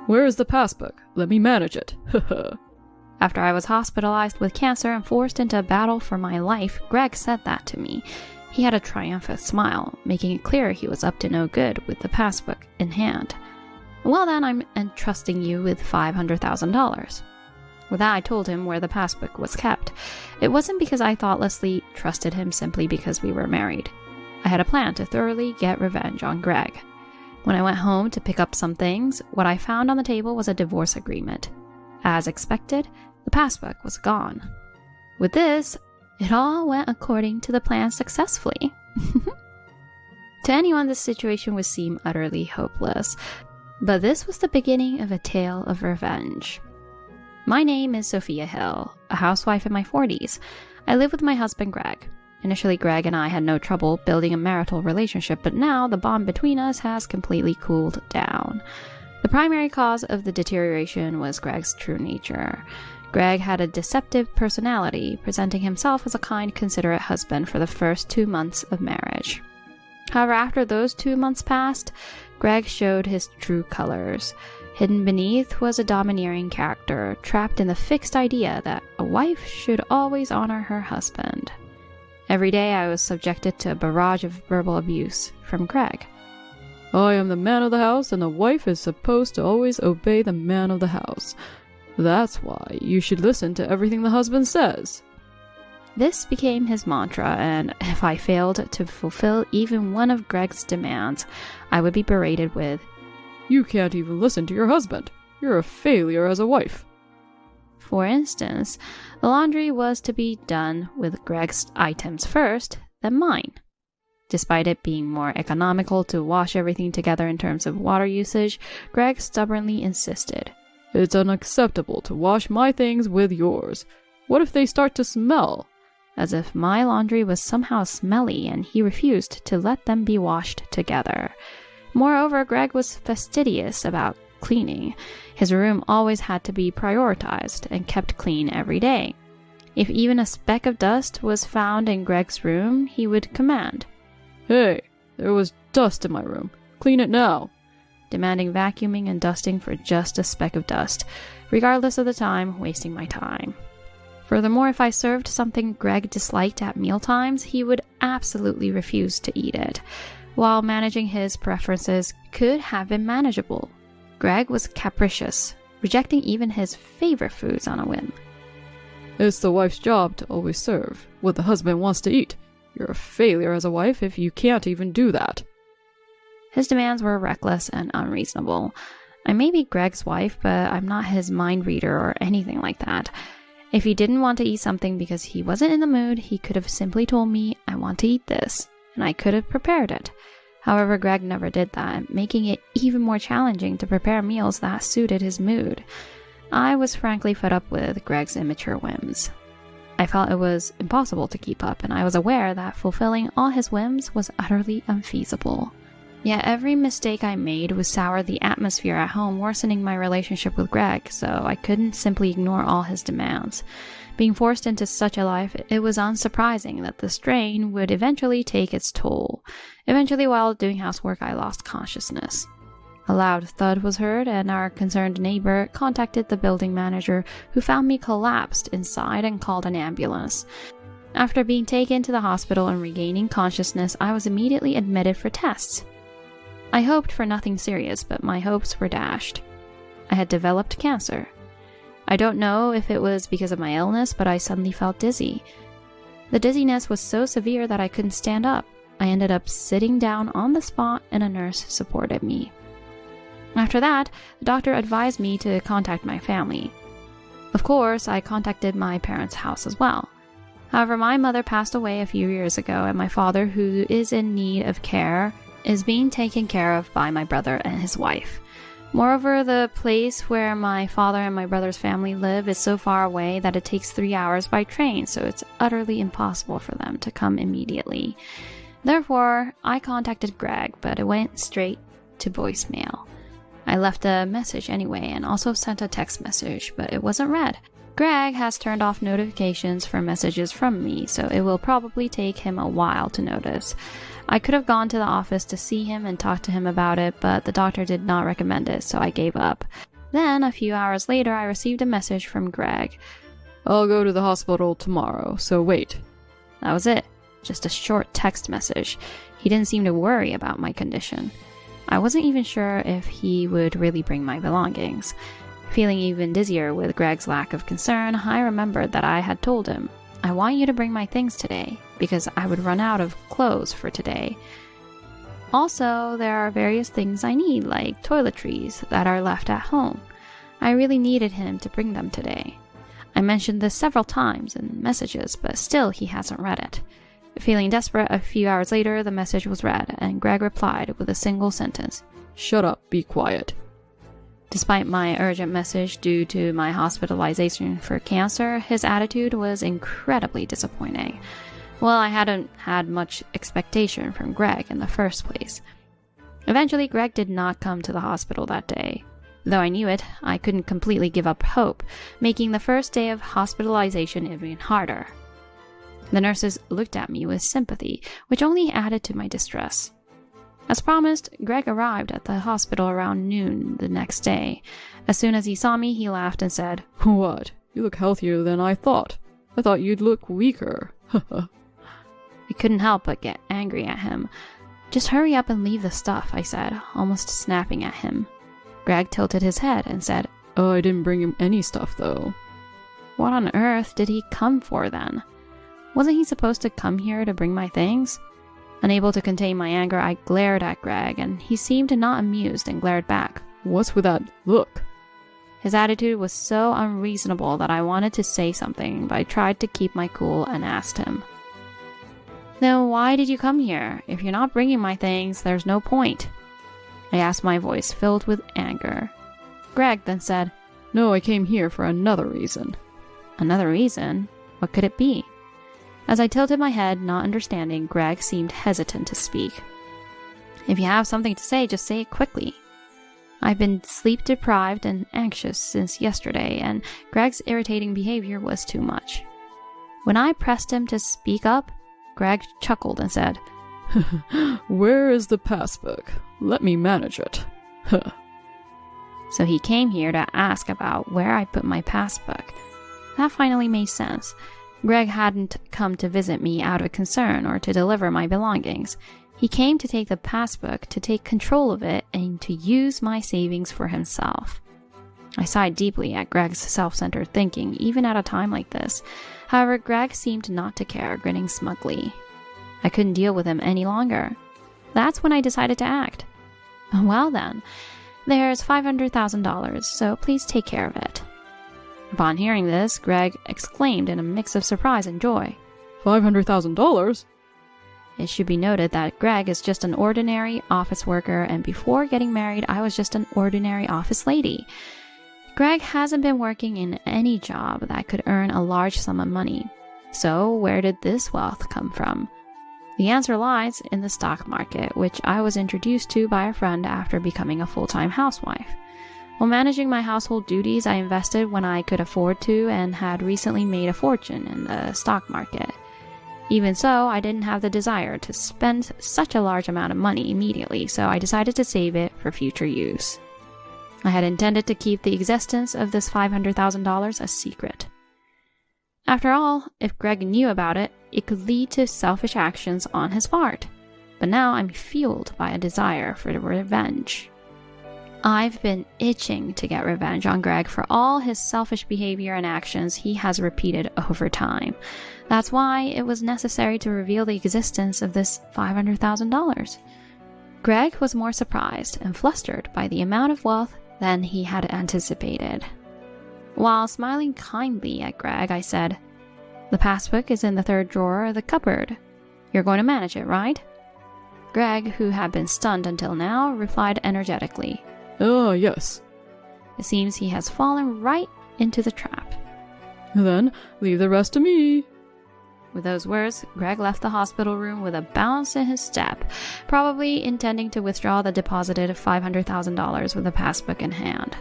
Where is the passbook? Let me manage it. After I was hospitalized with cancer and forced into a battle for my life, Greg said that to me. He had a triumphant smile, making it clear he was up to no good with the passbook in hand. Well then, I'm entrusting you with $500,000. With that, I told him where the passbook was kept. It wasn't because I thoughtlessly trusted him, simply because we were married. I had a plan to thoroughly get revenge on Greg. When I went home to pick up some things, what I found on the table was a divorce agreement. As expected, the passbook was gone. With this, it all went according to the plan successfully. To anyone, this situation would seem utterly hopeless, but this was the beginning of a tale of revenge. My name is Sophia Hill, a housewife in my 40s. I live with my husband Greg. Initially, Greg and I had no trouble building a marital relationship, but now the bond between us has completely cooled down. The primary cause of the deterioration was Greg's true nature. Greg had a deceptive personality, presenting himself as a kind, considerate husband for the first 2 months of marriage. However, after those 2 months passed, Greg showed his true colors. Hidden beneath was a domineering character, trapped in the fixed idea that a wife should always honor her husband. Every day I was subjected to a barrage of verbal abuse from Greg. I am the man of the house, and the wife is supposed to always obey the man of the house. That's why you should listen to everything the husband says. This became his mantra, and if I failed to fulfill even one of Greg's demands, I would be berated with, "You can't even listen to your husband. You're a failure as a wife." For instance, the laundry was to be done with Greg's items first, then mine. Despite it being more economical to wash everything together in terms of water usage, Greg stubbornly insisted. "It's unacceptable to wash my things with yours. What if they start to smell?" As if my laundry was somehow smelly, and he refused to let them be washed together. Moreover, Greg was fastidious about cleaning. His room always had to be prioritized and kept clean every day. If even a speck of dust was found in Greg's room, he would command, "Hey, there was dust in my room. Clean it now," demanding vacuuming and dusting for just a speck of dust, regardless of the time, wasting my time. Furthermore, if I served something Greg disliked at mealtimes, he would absolutely refuse to eat it. While managing his preferences could have been manageable, Greg was capricious, rejecting even his favorite foods on a whim. "It's the wife's job to always serve what the husband wants to eat. You're a failure as a wife if you can't even do that." His demands were reckless and unreasonable. I may be Greg's wife, but I'm not his mind reader or anything like that. If he didn't want to eat something because he wasn't in the mood, he could have simply told me, "I want to eat this," and I could have prepared it. However, Greg never did that, making it even more challenging to prepare meals that suited his mood. I was frankly fed up with Greg's immature whims. I felt it was impossible to keep up, and I was aware that fulfilling all his whims was utterly unfeasible. Yet every mistake I made would sour the atmosphere at home, worsening my relationship with Greg, so I couldn't simply ignore all his demands. Being forced into such a life, it was unsurprising that the strain would eventually take its toll. Eventually, while doing housework, I lost consciousness. A loud thud was heard, and our concerned neighbor contacted the building manager, who found me collapsed inside and called an ambulance. After being taken to the hospital and regaining consciousness, I was immediately admitted for tests. I hoped for nothing serious, but my hopes were dashed. I had developed cancer. I don't know if it was because of my illness, but I suddenly felt dizzy. The dizziness was so severe that I couldn't stand up. I ended up sitting down on the spot, and a nurse supported me. After that, the doctor advised me to contact my family. Of course, I contacted my parents' house as well. However, my mother passed away a few years ago, and my father, who is in need of care, is being taken care of by my brother and his wife. Moreover, the place where my father and my brother's family live is so far away that it takes 3 hours by train, so it's utterly impossible for them to come immediately. Therefore, I contacted Greg, but it went straight to voicemail. I left a message anyway, and also sent a text message, but it wasn't read. Greg has turned off notifications for messages from me, so it will probably take him a while to notice. I could have gone to the office to see him and talk to him about it, but the doctor did not recommend it, so I gave up. Then, a few hours later, I received a message from Greg. I'll go to the hospital tomorrow, so wait. That was it. Just a short text message. He didn't seem to worry about my condition. I wasn't even sure if he would really bring my belongings. Feeling even dizzier with Greg's lack of concern, I remembered that I had told him, I want you to bring my things today, because I would run out of clothes for today. Also, there are various things I need, like toiletries, that are left at home. I really needed him to bring them today. I mentioned this several times in messages, but still he hasn't read it. Feeling desperate, a few hours later, the message was read, and Greg replied with a single sentence. Shut up, be quiet. Despite my urgent message due to my hospitalization for cancer, his attitude was incredibly disappointing. Well, I hadn't had much expectation from Greg in the first place. Eventually, Greg did not come to the hospital that day. Though I knew it, I couldn't completely give up hope, making the first day of hospitalization even harder. The nurses looked at me with sympathy, which only added to my distress. As promised, Greg arrived at the hospital around noon the next day. As soon as he saw me, he laughed and said, What? You look healthier than I thought. I thought you'd look weaker. I couldn't help but get angry at him. Just hurry up and leave the stuff, I said, almost snapping at him. Greg tilted his head and said, Oh, I didn't bring him any stuff, though. What on earth did he come for, then? Wasn't he supposed to come here to bring my things? Unable to contain my anger, I glared at Greg, and he seemed not amused and glared back. What's with that look? His attitude was so unreasonable that I wanted to say something, but I tried to keep my cool and asked him. Then why did you come here? If you're not bringing my things, there's no point. I asked, my voice filled with anger. Greg then said, No, I came here for another reason. Another reason? What could it be? As I tilted my head, not understanding, Greg seemed hesitant to speak. If you have something to say, just say it quickly. I've been sleep-deprived and anxious since yesterday, and Greg's irritating behavior was too much. When I pressed him to speak up, Greg chuckled and said, Where is the passbook? Let me manage it. So he came here to ask about where I put my passbook. That finally made sense. Greg hadn't come to visit me out of concern or to deliver my belongings. He came to take the passbook, to take control of it, and to use my savings for himself. I sighed deeply at Greg's self-centered thinking, even at a time like this. However, Greg seemed not to care, grinning smugly. I couldn't deal with him any longer. That's when I decided to act. Well then, there's $500,000, so please take care of it. Upon hearing this, Greg exclaimed in a mix of surprise and joy. $500,000? It should be noted that Greg is just an ordinary office worker, and before getting married, I was just an ordinary office lady. Greg hasn't been working in any job that could earn a large sum of money. So where did this wealth come from? The answer lies in the stock market, which I was introduced to by a friend after becoming a full-time housewife. While managing my household duties, I invested when I could afford to and had recently made a fortune in the stock market. Even so, I didn't have the desire to spend such a large amount of money immediately, so I decided to save it for future use. I had intended to keep the existence of this $500,000 a secret. After all, if Greg knew about it, it could lead to selfish actions on his part. But now I'm fueled by a desire for revenge. I've been itching to get revenge on Greg for all his selfish behavior and actions he has repeated over time. That's why it was necessary to reveal the existence of this $500,000. Greg was more surprised and flustered by the amount of wealth than he had anticipated. While smiling kindly at Greg, I said, "The passbook is in the third drawer of the cupboard. You're going to manage it, right?" Greg, who had been stunned until now, replied energetically, "Oh, yes." It seems he has fallen right into the trap. "Then leave the rest to me." With those words, Greg left the hospital room with a bounce in his step, probably intending to withdraw the deposited $500,000 with the passbook in hand.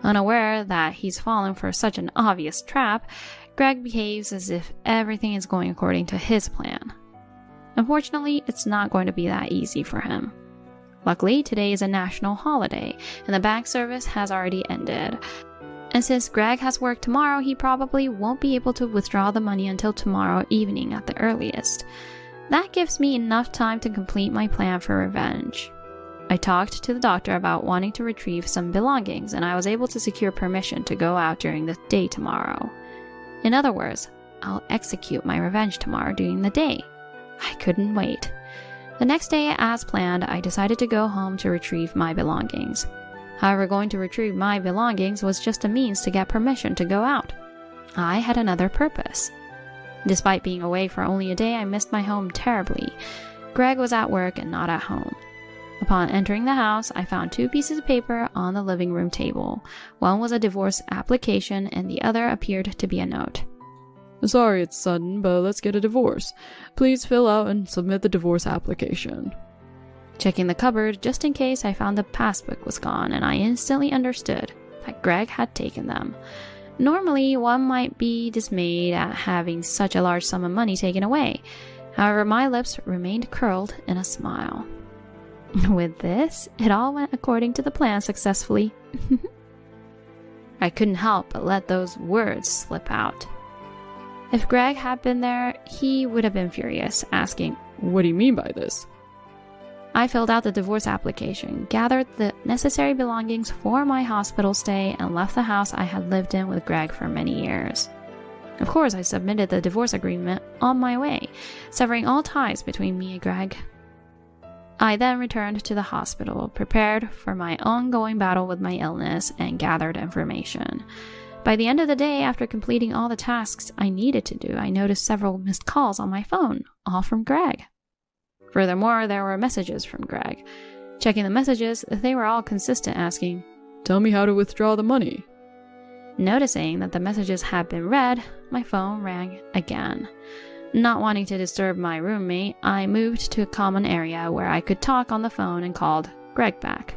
Unaware that he's fallen for such an obvious trap, Greg behaves as if everything is going according to his plan. Unfortunately, it's not going to be that easy for him. Luckily, today is a national holiday, and the bank service has already ended. And since Greg has work tomorrow, he probably won't be able to withdraw the money until tomorrow evening at the earliest. That gives me enough time to complete my plan for revenge. I talked to the doctor about wanting to retrieve some belongings, and I was able to secure permission to go out during the day tomorrow. In other words, I'll execute my revenge tomorrow during the day. I couldn't wait. The next day, as planned, I decided to go home to retrieve my belongings. However, going to retrieve my belongings was just a means to get permission to go out. I had another purpose. Despite being away for only a day, I missed my home terribly. Greg was at work and not at home. Upon entering the house, I found 2 pieces of paper on the living room table. One was a divorce application, and the other appeared to be a note. Sorry it's sudden, but let's get a divorce. Please fill out and submit the divorce application. Checking the cupboard just in case, I found the passbook was gone, and I instantly understood that Greg had taken them. Normally, one might be dismayed at having such a large sum of money taken away. However, my lips remained curled in a smile. With this, it all went according to the plan successfully. I couldn't help but let those words slip out. If Greg had been there, he would have been furious, asking, What do you mean by this? I filled out the divorce application, gathered the necessary belongings for my hospital stay, and left the house I had lived in with Greg for many years. Of course, I submitted the divorce agreement on my way, severing all ties between me and Greg. I then returned to the hospital, prepared for my ongoing battle with my illness, and gathered information. By the end of the day, after completing all the tasks I needed to do, I noticed several missed calls on my phone, all from Greg. Furthermore, there were messages from Greg. Checking the messages, they were all consistent, asking, Tell me how to withdraw the money. Noticing that the messages had been read, my phone rang again. Not wanting to disturb my roommate, I moved to a common area where I could talk on the phone and called Greg back.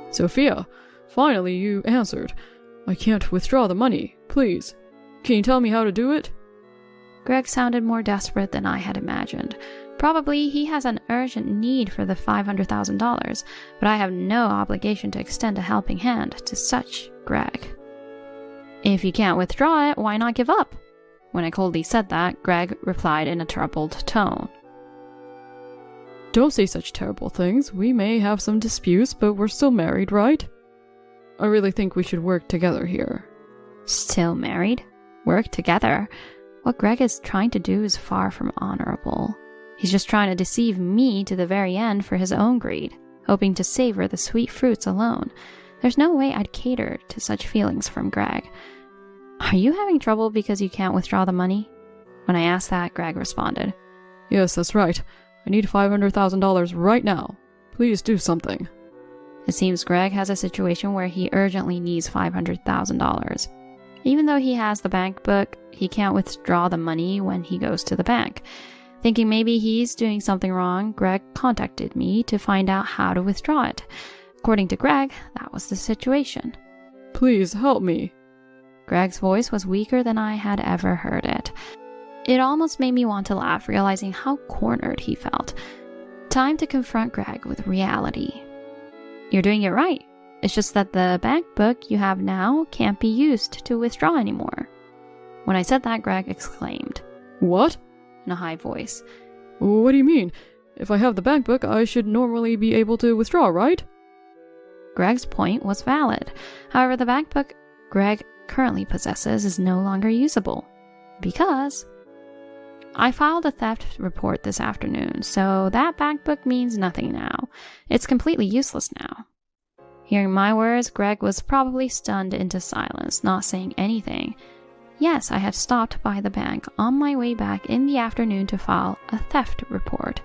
Sophia, finally you answered. I can't withdraw the money, please. Can you tell me how to do it? Greg sounded more desperate than I had imagined. Probably he has an urgent need for the $500,000, but I have no obligation to extend a helping hand to such Greg. If you can't withdraw it, why not give up? When I coldly said that, Greg replied in a troubled tone. Don't say such terrible things. We may have some disputes, but we're still married, right? I really think we should work together here. Still married? Work together? What Greg is trying to do is far from honorable. He's just trying to deceive me to the very end for his own greed, hoping to savor the sweet fruits alone. There's no way I'd cater to such feelings from Greg. Are you having trouble because you can't withdraw the money? When I asked that, Greg responded, Yes, that's right. I need $500,000 right now. Please do something. It seems Greg has a situation where he urgently needs $500,000. Even though he has the bank book, he can't withdraw the money when he goes to the bank. Thinking maybe he's doing something wrong, Greg contacted me to find out how to withdraw it. According to Greg, that was the situation. Please help me. Greg's voice was weaker than I had ever heard it. It almost made me want to laugh, realizing how cornered he felt. Time to confront Greg with reality. You're doing it right. It's just that the bank book you have now can't be used to withdraw anymore. When I said that, Greg exclaimed, What? In a high voice. What do you mean? If I have the bank book, I should normally be able to withdraw, right? Greg's point was valid. However, the bank book Greg currently possesses is no longer usable. Because I filed a theft report this afternoon, so that bank book means nothing now. It's completely useless now. Hearing my words, Greg was probably stunned into silence, not saying anything. Yes, I had stopped by the bank on my way back in the afternoon to file a theft report,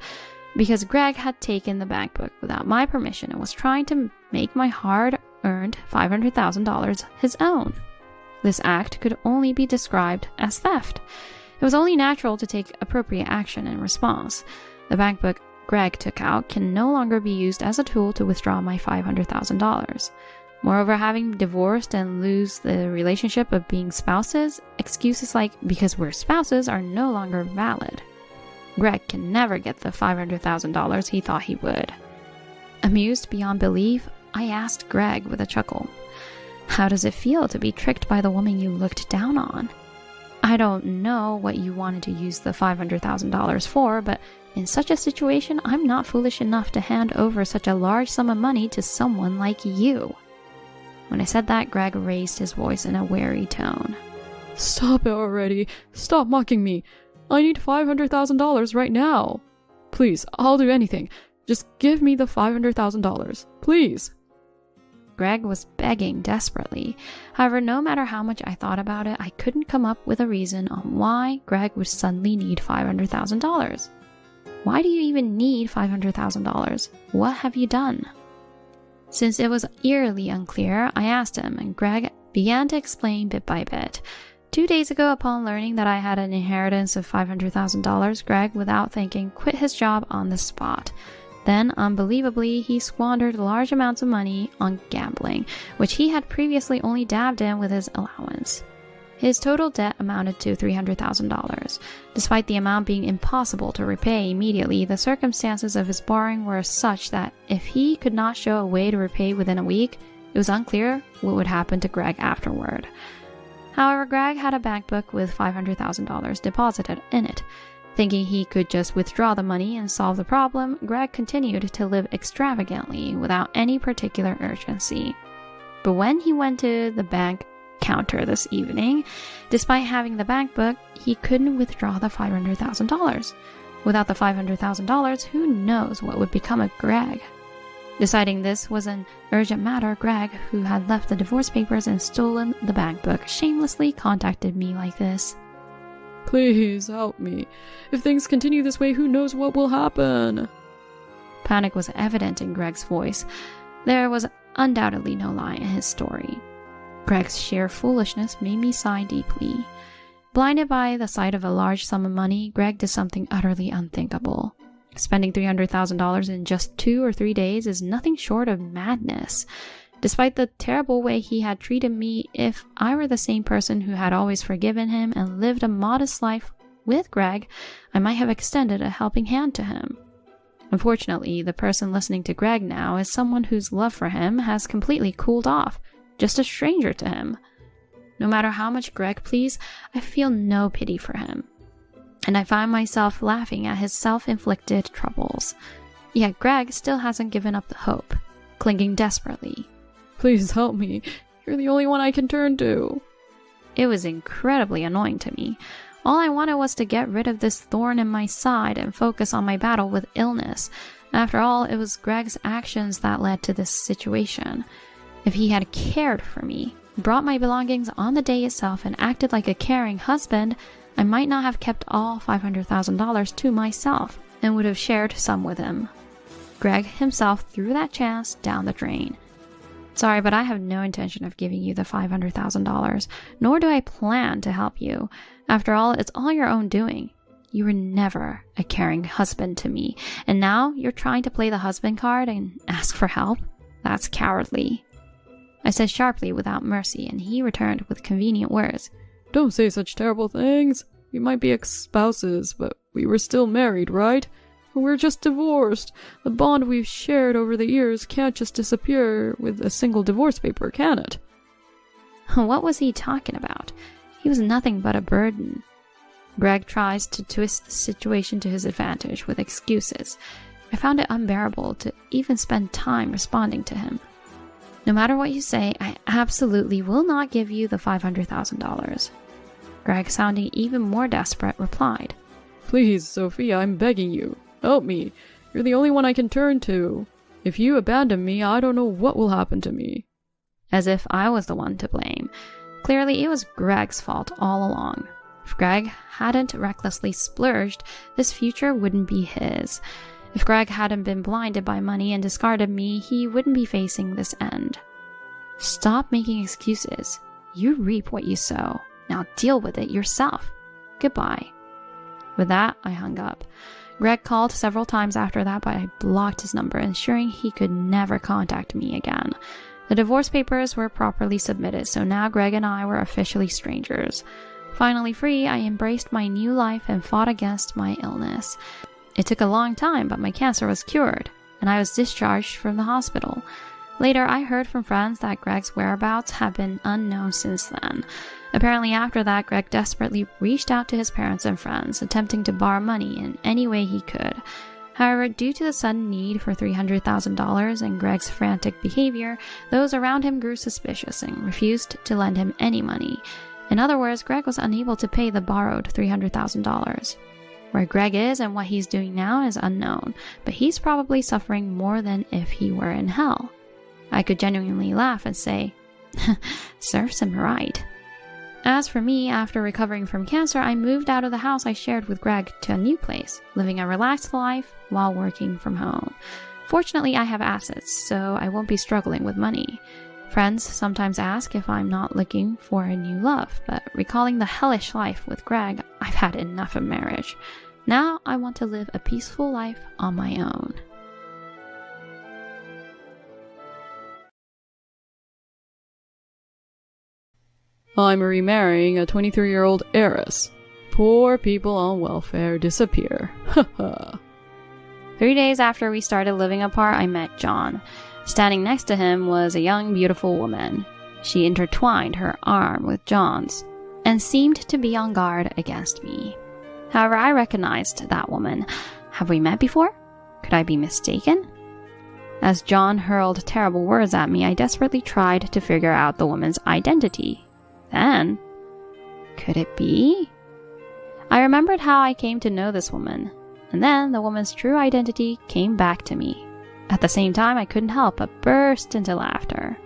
because Greg had taken the bank book without my permission and was trying to make my hard-earned $500,000 his own. This act could only be described as theft. It was only natural to take appropriate action in response. The bank book Greg took out can no longer be used as a tool to withdraw my $500,000. Moreover, having divorced and lose the relationship of being spouses, excuses like because we're spouses are no longer valid. Greg can never get the $500,000 he thought he would. Amused beyond belief, I asked Greg with a chuckle, "How does it feel to be tricked by the woman you looked down on? I don't know what you wanted to use the $500,000 for, but in such a situation, I'm not foolish enough to hand over such a large sum of money to someone like you." When I said that, Greg raised his voice in a wary tone. Stop it already. Stop mocking me. I need $500,000 right now. Please, I'll do anything. Just give me the $500,000. Please. Greg was begging desperately. However, no matter how much I thought about it, I couldn't come up with a reason on why Greg would suddenly need $500,000. Why do you even need $500,000? What have you done? Since it was eerily unclear, I asked him, and Greg began to explain bit by bit. 2 days ago, upon learning that I had an inheritance of $500,000, Greg, without thinking, quit his job on the spot. Then, unbelievably, he squandered large amounts of money on gambling, which he had previously only dabbed in with his allowance. His total debt amounted to $300,000. Despite the amount being impossible to repay immediately, the circumstances of his borrowing were such that if he could not show a way to repay within a week, it was unclear what would happen to Greg afterward. However, Greg had a bank book with $500,000 deposited in it. Thinking he could just withdraw the money and solve the problem, Greg continued to live extravagantly without any particular urgency. But when he went to the bank counter this evening, despite having the bank book, he couldn't withdraw the $500,000. Without the $500,000, who knows what would become of Greg? Deciding this was an urgent matter, Greg, who had left the divorce papers and stolen the bank book, shamelessly contacted me like this. Please help me. If things continue this way, who knows what will happen? Panic was evident in Greg's voice. There was undoubtedly no lie in his story. Greg's sheer foolishness made me sigh deeply. Blinded by the sight of a large sum of money, Greg did something utterly unthinkable. Spending $300,000 in just 2 or 3 days is nothing short of madness. Despite the terrible way he had treated me, if I were the same person who had always forgiven him and lived a modest life with Greg, I might have extended a helping hand to him. Unfortunately, the person listening to Greg now is someone whose love for him has completely cooled off, just a stranger to him. No matter how much Greg pleads, I feel no pity for him. And I find myself laughing at his self-inflicted troubles. Yet Greg still hasn't given up the hope, clinging desperately. Please help me. You're the only one I can turn to. It was incredibly annoying to me. All I wanted was to get rid of this thorn in my side and focus on my battle with illness. After all, it was Greg's actions that led to this situation. If he had cared for me, brought my belongings on the day itself, and acted like a caring husband, I might not have kept all $500,000 to myself and would have shared some with him. Greg himself threw that chance down the drain. Sorry, but I have no intention of giving you the $500,000, nor do I plan to help you. After all, it's all your own doing. You were never a caring husband to me, and now you're trying to play the husband card and ask for help? That's cowardly. I said sharply without mercy, and he returned with convenient words. Don't say such terrible things. We might be ex-spouses, but we were still married, right? We're just divorced. The bond we've shared over the years can't just disappear with a single divorce paper, can it? What was he talking about? He was nothing but a burden. Greg tries to twist the situation to his advantage with excuses. I found it unbearable to even spend time responding to him. No matter what you say, I absolutely will not give you the $500,000. Greg, sounding even more desperate, replied. Please, Sophia, I'm begging you. Help me. You're the only one I can turn to. If you abandon me, I don't know what will happen to me. As if I was the one to blame. Clearly, it was Greg's fault all along. If Greg hadn't recklessly splurged, this future wouldn't be his. If Greg hadn't been blinded by money and discarded me, he wouldn't be facing this end. Stop making excuses. You reap what you sow. Now deal with it yourself. Goodbye. With that, I hung up. Greg called several times after that, but I blocked his number, ensuring he could never contact me again. The divorce papers were properly submitted, so now Greg and I were officially strangers. Finally free, I embraced my new life and fought against my illness. It took a long time, but my cancer was cured. and I was discharged from the hospital. Later, I heard from friends that Greg's whereabouts have been unknown since then. Apparently after that, Greg desperately reached out to his parents and friends, attempting to borrow money in any way he could. However, due to the sudden need for $300,000 and Greg's frantic behavior, those around him grew suspicious and refused to lend him any money. In other words, Greg was unable to pay the borrowed $300,000. Where Greg is and what he's doing now is unknown, but he's probably suffering more than if he were in hell. I could genuinely laugh and say, serves him right. As for me, after recovering from cancer, I moved out of the house I shared with Greg to a new place, living a relaxed life while working from home. Fortunately, I have assets, so I won't be struggling with money. Friends sometimes ask if I'm not looking for a new love, but recalling the hellish life with Greg, I've had enough of marriage. Now I want to live a peaceful life on my own. I'm remarrying a 23-year-old heiress. Poor people on welfare disappear. Haha. 3 days after we started living apart, I met John. Standing next to him was a young, beautiful woman. She intertwined her arm with John's and seemed to be on guard against me. However, I recognized that woman. Have we met before? Could I be mistaken? As John hurled terrible words at me, I desperately tried to figure out the woman's identity. Then, could it be? I remembered how I came to know this woman, and then the woman's true identity came back to me. At the same time, I couldn't help but burst into laughter.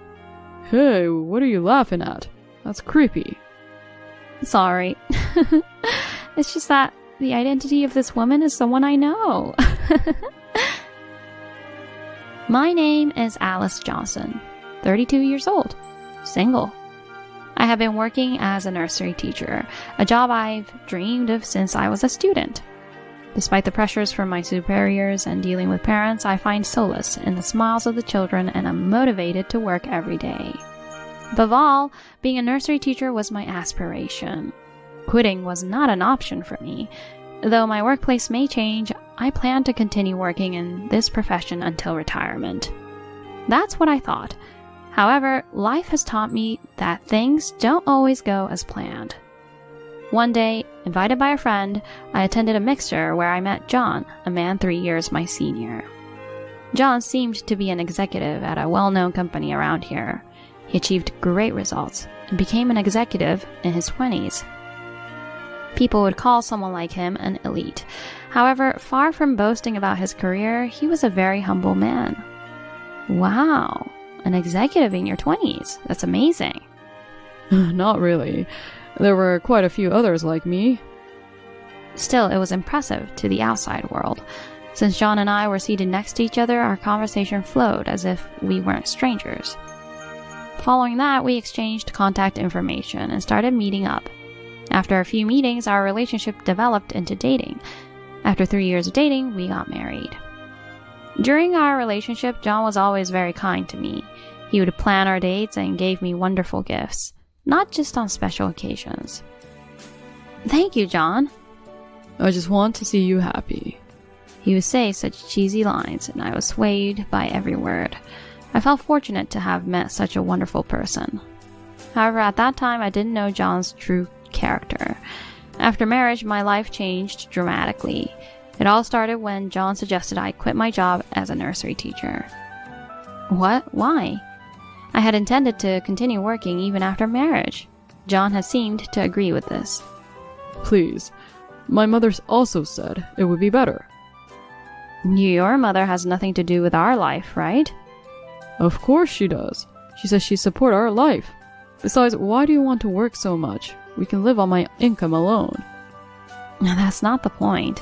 Hey, what are you laughing at? That's creepy. Sorry. It's just that the identity of this woman is someone I know. My name is Alice Johnson, 32 years old, single. I have been working as a nursery teacher, a job I've dreamed of since I was a student. Despite the pressures from my superiors and dealing with parents, I find solace in the smiles of the children and am motivated to work every day. Above all, being a nursery teacher was my aspiration. Quitting was not an option for me. Though my workplace may change, I plan to continue working in this profession until retirement. That's what I thought. However, life has taught me that things don't always go as planned. One day, invited by a friend, I attended a mixer where I met John, a man 3 years my senior. John seemed to be an executive at a well-known company around here. He achieved great results and became an executive in his 20s. People would call someone like him an elite. However, far from boasting about his career, he was a very humble man. Wow, an executive in your 20s. That's amazing. Not really. There were quite a few others like me. Still, it was impressive to the outside world. Since John and I were seated next to each other, our conversation flowed as if we weren't strangers. Following that, we exchanged contact information and started meeting up. After a few meetings, our relationship developed into dating. After 3 years of dating, we got married. During our relationship, John was always very kind to me. He would plan our dates and gave me wonderful gifts, not just on special occasions. Thank you, John. I just want to see you happy. He would say such cheesy lines, and I was swayed by every word. I felt fortunate to have met such a wonderful person. However, at that time, I didn't know John's true character. After marriage, my life changed dramatically. It all started when John suggested I quit my job as a nursery teacher. What? Why? I had intended to continue working even after marriage. John had seemed to agree with this. Please. My mother's also said it would be better. Your mother has nothing to do with our life, right? Of course she does. She says she support our life. Besides, why do you want to work so much? We can live on my income alone. That's not the point.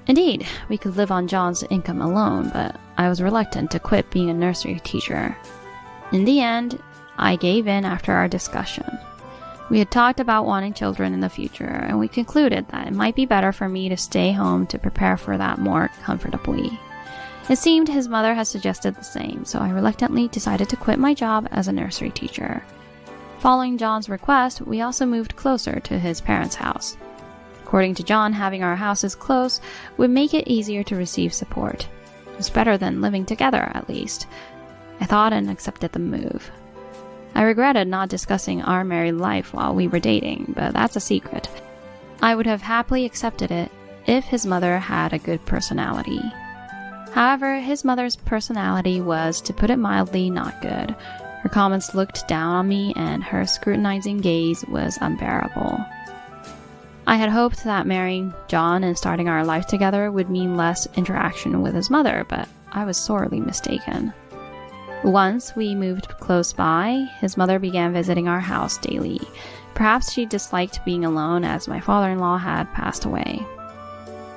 Indeed, we could live on John's income alone, but I was reluctant to quit being a nursery teacher. In the end, I gave in after our discussion. We had talked about wanting children in the future, and we concluded that it might be better for me to stay home to prepare for that more comfortably. It seemed his mother had suggested the same, so I reluctantly decided to quit my job as a nursery teacher. Following John's request, we also moved closer to his parents' house. According to John, having our houses close would make it easier to receive support. was better than living together, at least. I thought and accepted the move. I regretted not discussing our married life while we were dating, but that's a secret. I would have happily accepted it if his mother had a good personality. However, his mother's personality was, to put it mildly, not good. Her comments looked down on me, and her scrutinizing gaze was unbearable. I had hoped that marrying John and starting our life together would mean less interaction with his mother, but I was sorely mistaken. Once we moved close by, his mother began visiting our house daily. Perhaps she disliked being alone as my father-in-law had passed away.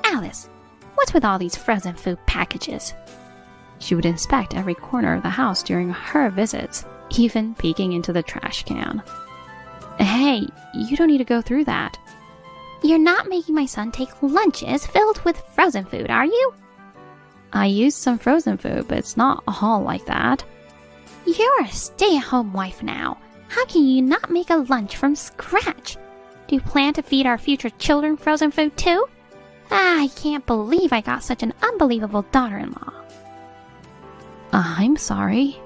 Alice, what's with all these frozen food packages? She would inspect every corner of the house during her visits, even peeking into the trash can. Hey, you don't need to go through that. You're not making my son take lunches filled with frozen food, are you? I used some frozen food, but it's not all like that. You're a stay-at-home wife now. How can you not make a lunch from scratch? Do you plan to feed our future children frozen food too? I can't believe I got such an unbelievable daughter-in-law. I'm sorry.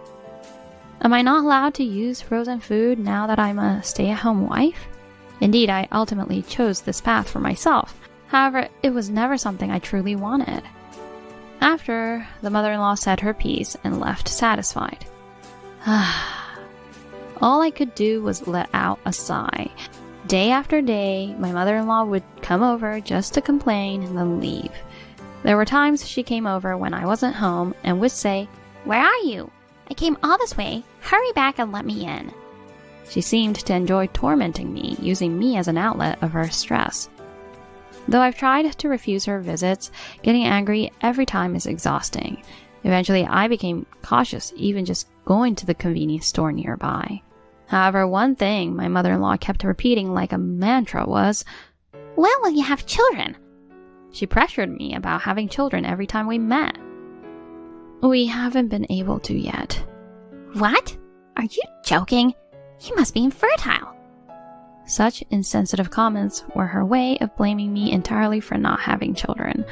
Am I not allowed to use frozen food now that I'm a stay-at-home wife? Indeed, I ultimately chose this path for myself. However, it was never something I truly wanted. After, the mother-in-law said her piece and left satisfied. All I could do was let out a sigh. Day after day, my mother-in-law would come over just to complain and then leave. There were times she came over when I wasn't home and would say, "Where are you? I came all this way. Hurry back and let me in." She seemed to enjoy tormenting me, using me as an outlet of her stress. Though I've tried to refuse her visits, getting angry every time is exhausting. Eventually, I became cautious, even just going to the convenience store nearby. However, one thing my mother-in-law kept repeating like a mantra was, "When will you have children?" She pressured me about having children every time we met. We haven't been able to yet. What? Are you joking? You must be infertile. Such insensitive comments were her way of blaming me entirely for not having children.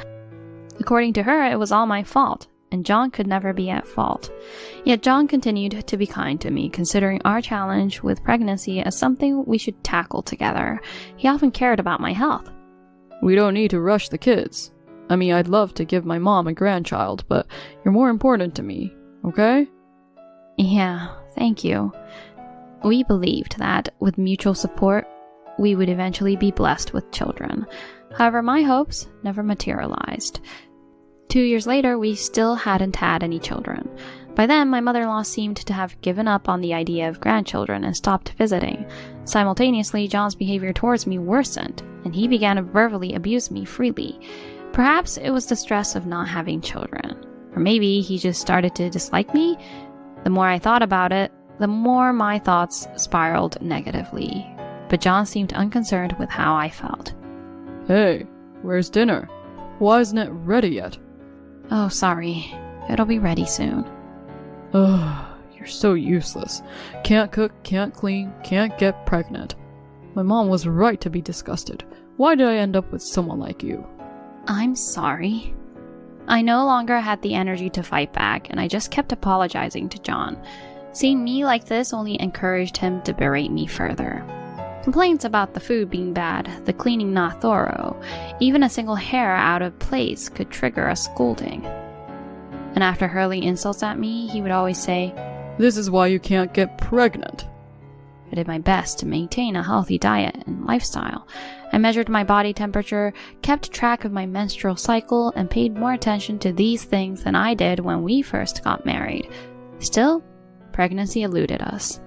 According to her, it was all my fault, and John could never be at fault. Yet John continued to be kind to me, considering our challenge with pregnancy as something we should tackle together. He often cared about my health. We don't need to rush the kids. I mean, I'd love to give my mom a grandchild, but you're more important to me, okay? Yeah, thank you. We believed that, with mutual support, we would eventually be blessed with children. However, my hopes never materialized. 2 years later, we still hadn't had any children. By then, my mother-in-law seemed to have given up on the idea of grandchildren and stopped visiting. Simultaneously, John's behavior towards me worsened, and he began to verbally abuse me freely. Perhaps it was the stress of not having children. Or maybe he just started to dislike me. The more I thought about it, the more my thoughts spiraled negatively. But John seemed unconcerned with how I felt. Hey, where's dinner? Why isn't it ready yet? Oh, sorry. It'll be ready soon. Ugh, you're so useless. Can't cook, can't clean, can't get pregnant. My mom was right to be disgusted. Why did I end up with someone like you? I'm sorry. I no longer had the energy to fight back, and I just kept apologizing to John. Seeing me like this only encouraged him to berate me further. Complaints about the food being bad, the cleaning not thorough, even a single hair out of place could trigger a scolding. And after hurling insults at me, he would always say, "This is why you can't get pregnant." I did my best to maintain a healthy diet and lifestyle. I measured my body temperature, kept track of my menstrual cycle, and paid more attention to these things than I did when we first got married. Still, pregnancy eluded us.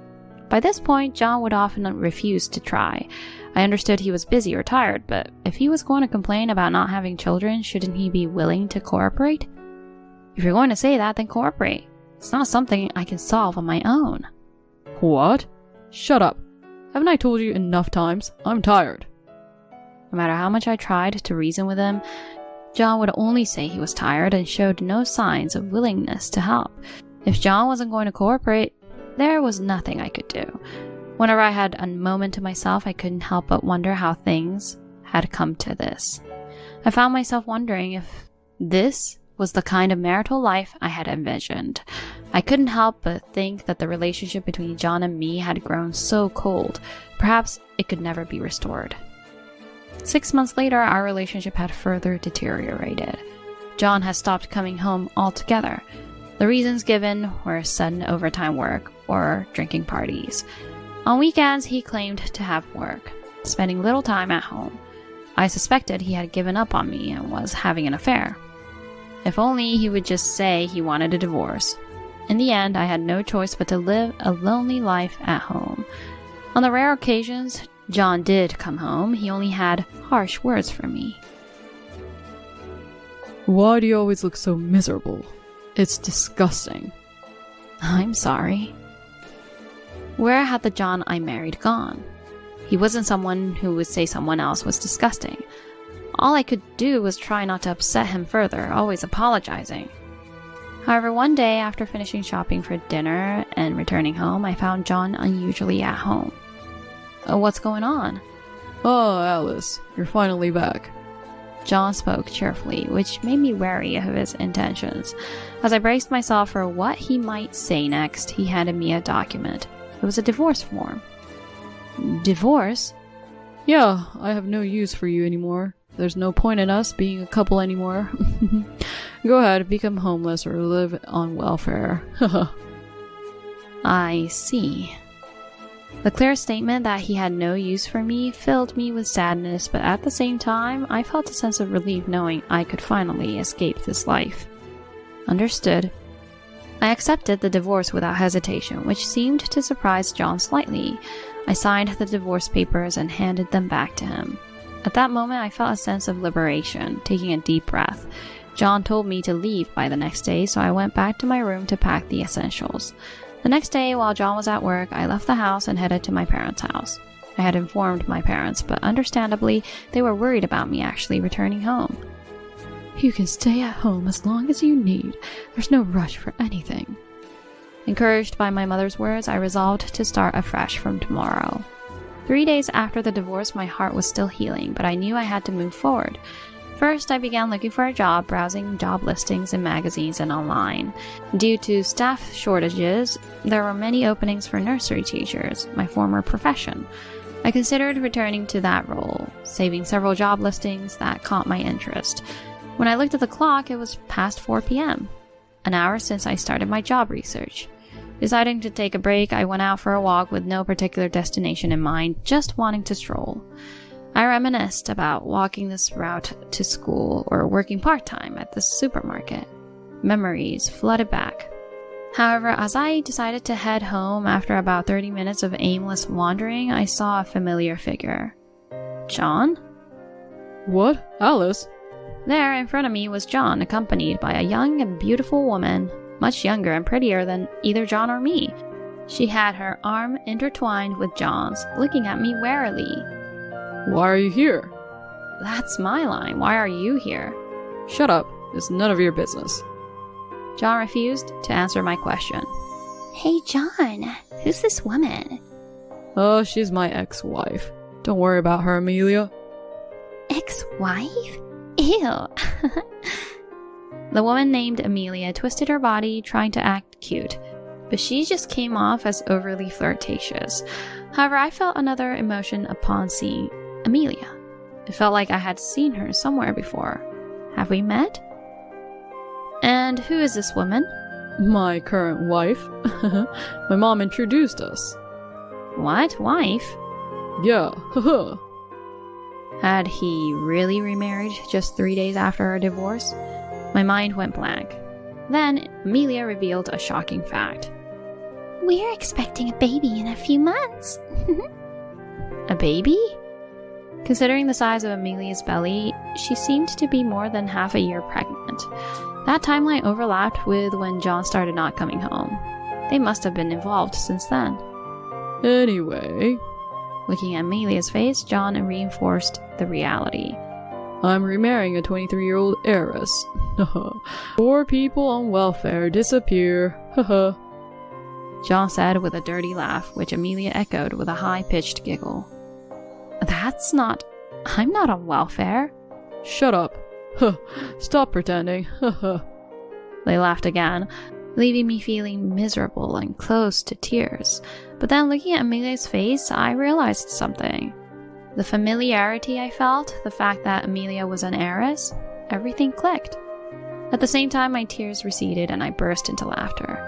By this point, John would often refuse to try. I understood he was busy or tired, but if he was going to complain about not having children, shouldn't he be willing to cooperate? If you're going to say that, then cooperate. It's not something I can solve on my own. What? Shut up. Haven't I told you enough times? I'm tired. No matter how much I tried to reason with him, John would only say he was tired and showed no signs of willingness to help. If John wasn't going to cooperate, there was nothing I could do. Whenever I had a moment to myself, I couldn't help but wonder how things had come to this. I found myself wondering if this was the kind of marital life I had envisioned. I couldn't help but think that the relationship between John and me had grown so cold. Perhaps it could never be restored. 6 months later, our relationship had further deteriorated. John had stopped coming home altogether. The reasons given were sudden overtime work or drinking parties. On weekends, he claimed to have work, spending little time at home. I suspected he had given up on me and was having an affair. If only he would just say he wanted a divorce. In the end, I had no choice but to live a lonely life at home. On the rare occasions John did come home, he only had harsh words for me. Why do you always look so miserable? It's disgusting. I'm sorry. Where had the John I married gone? He wasn't someone who would say someone else was disgusting. All I could do was try not to upset him further, always apologizing. However, one day after finishing shopping for dinner and returning home, I found John unusually at home. What's going on? Oh, Alice, you're finally back. John spoke cheerfully, which made me wary of his intentions. As I braced myself for what he might say next, he handed me a document. It was a divorce form. Divorce? Yeah, I have no use for you anymore. There's no point in us being a couple anymore. Go ahead, become homeless or live on welfare. I see. The clear statement that he had no use for me filled me with sadness, but at the same time, I felt a sense of relief knowing I could finally escape this life. Understood. I accepted the divorce without hesitation, which seemed to surprise John slightly. I signed the divorce papers and handed them back to him. At that moment, I felt a sense of liberation, taking a deep breath. John told me to leave by the next day, so I went back to my room to pack the essentials. The next day, while John was at work, I left the house and headed to my parents' house. I had informed my parents, but understandably, they were worried about me actually returning home. You can stay at home as long as you need. There's no rush for anything. Encouraged by my mother's words, I resolved to start afresh from tomorrow. 3 days after the divorce, my heart was still healing, but I knew I had to move forward. First, I began looking for a job, browsing job listings in magazines and online. Due to staff shortages, there were many openings for nursery teachers, my former profession. I considered returning to that role, saving several job listings that caught my interest. When I looked at the clock, it was past 4 p.m., an hour since I started my job research. Deciding to take a break, I went out for a walk with no particular destination in mind, just wanting to stroll. I reminisced about walking this route to school or working part-time at the supermarket. Memories flooded back. However, as I decided to head home after about 30 minutes of aimless wandering, I saw a familiar figure. John? What? Alice? There in front of me was John, accompanied by a young and beautiful woman, much younger and prettier than either John or me. She had her arm intertwined with John's, looking at me warily. Why are you here? That's my line. Why are you here? Shut up. It's none of your business. John refused to answer my question. Hey, John, who's this woman? Oh, she's my ex-wife. Don't worry about her, Amelia. Ex-wife? Ew. The woman named Amelia twisted her body, trying to act cute, but she just came off as overly flirtatious. However, I felt another emotion upon seeing Amelia. It felt like I had seen her somewhere before. Have we met? And who is this woman? My current wife. My mom introduced us. What? Wife? Yeah, haha. Had he really remarried just 3 days after our divorce? My mind went blank. Then Amelia revealed a shocking fact. We're expecting a baby in a few months. A baby? Considering the size of Amelia's belly, she seemed to be more than half a year pregnant. That timeline overlapped with when John started not coming home. They must have been involved since then. Anyway, looking at Amelia's face, John reinforced the reality. I'm remarrying a 23-year-old heiress. Poor people on welfare disappear. Haha. John said with a dirty laugh, which Amelia echoed with a high-pitched giggle. I'm not on welfare. Shut up. Huh, stop pretending. They laughed again, leaving me feeling miserable and close to tears. But then looking at Amelia's face, I realized something. The familiarity I felt, the fact that Amelia was an heiress, everything clicked. At the same time, my tears receded and I burst into laughter.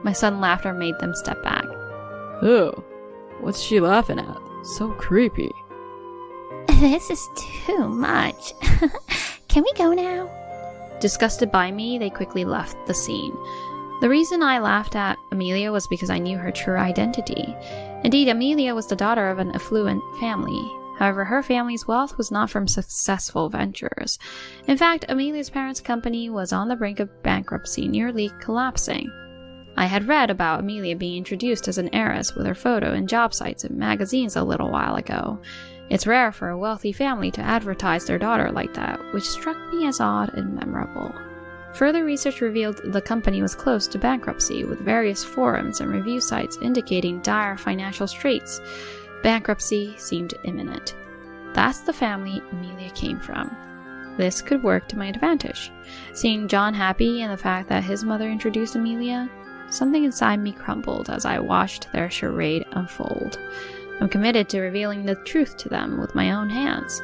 My sudden laughter made them step back. Oh, what's she laughing at? So creepy. This is too much. Can we go now? Disgusted by me, they quickly left the scene. The reason I laughed at Amelia was because I knew her true identity. Indeed, Amelia was the daughter of an affluent family. However, her family's wealth was not from successful ventures. In fact, Amelia's parents' company was on the brink of bankruptcy, nearly collapsing. I had read about Amelia being introduced as an heiress with her photo in job sites and magazines a little while ago. It's rare for a wealthy family to advertise their daughter like that, which struck me as odd and memorable. Further research revealed the company was close to bankruptcy, with various forums and review sites indicating dire financial straits. Bankruptcy seemed imminent. That's the family Amelia came from. This could work to my advantage. Seeing John happy and the fact that his mother introduced Amelia, something inside me crumbled as I watched their charade unfold. I'm committed to revealing the truth to them with my own hands.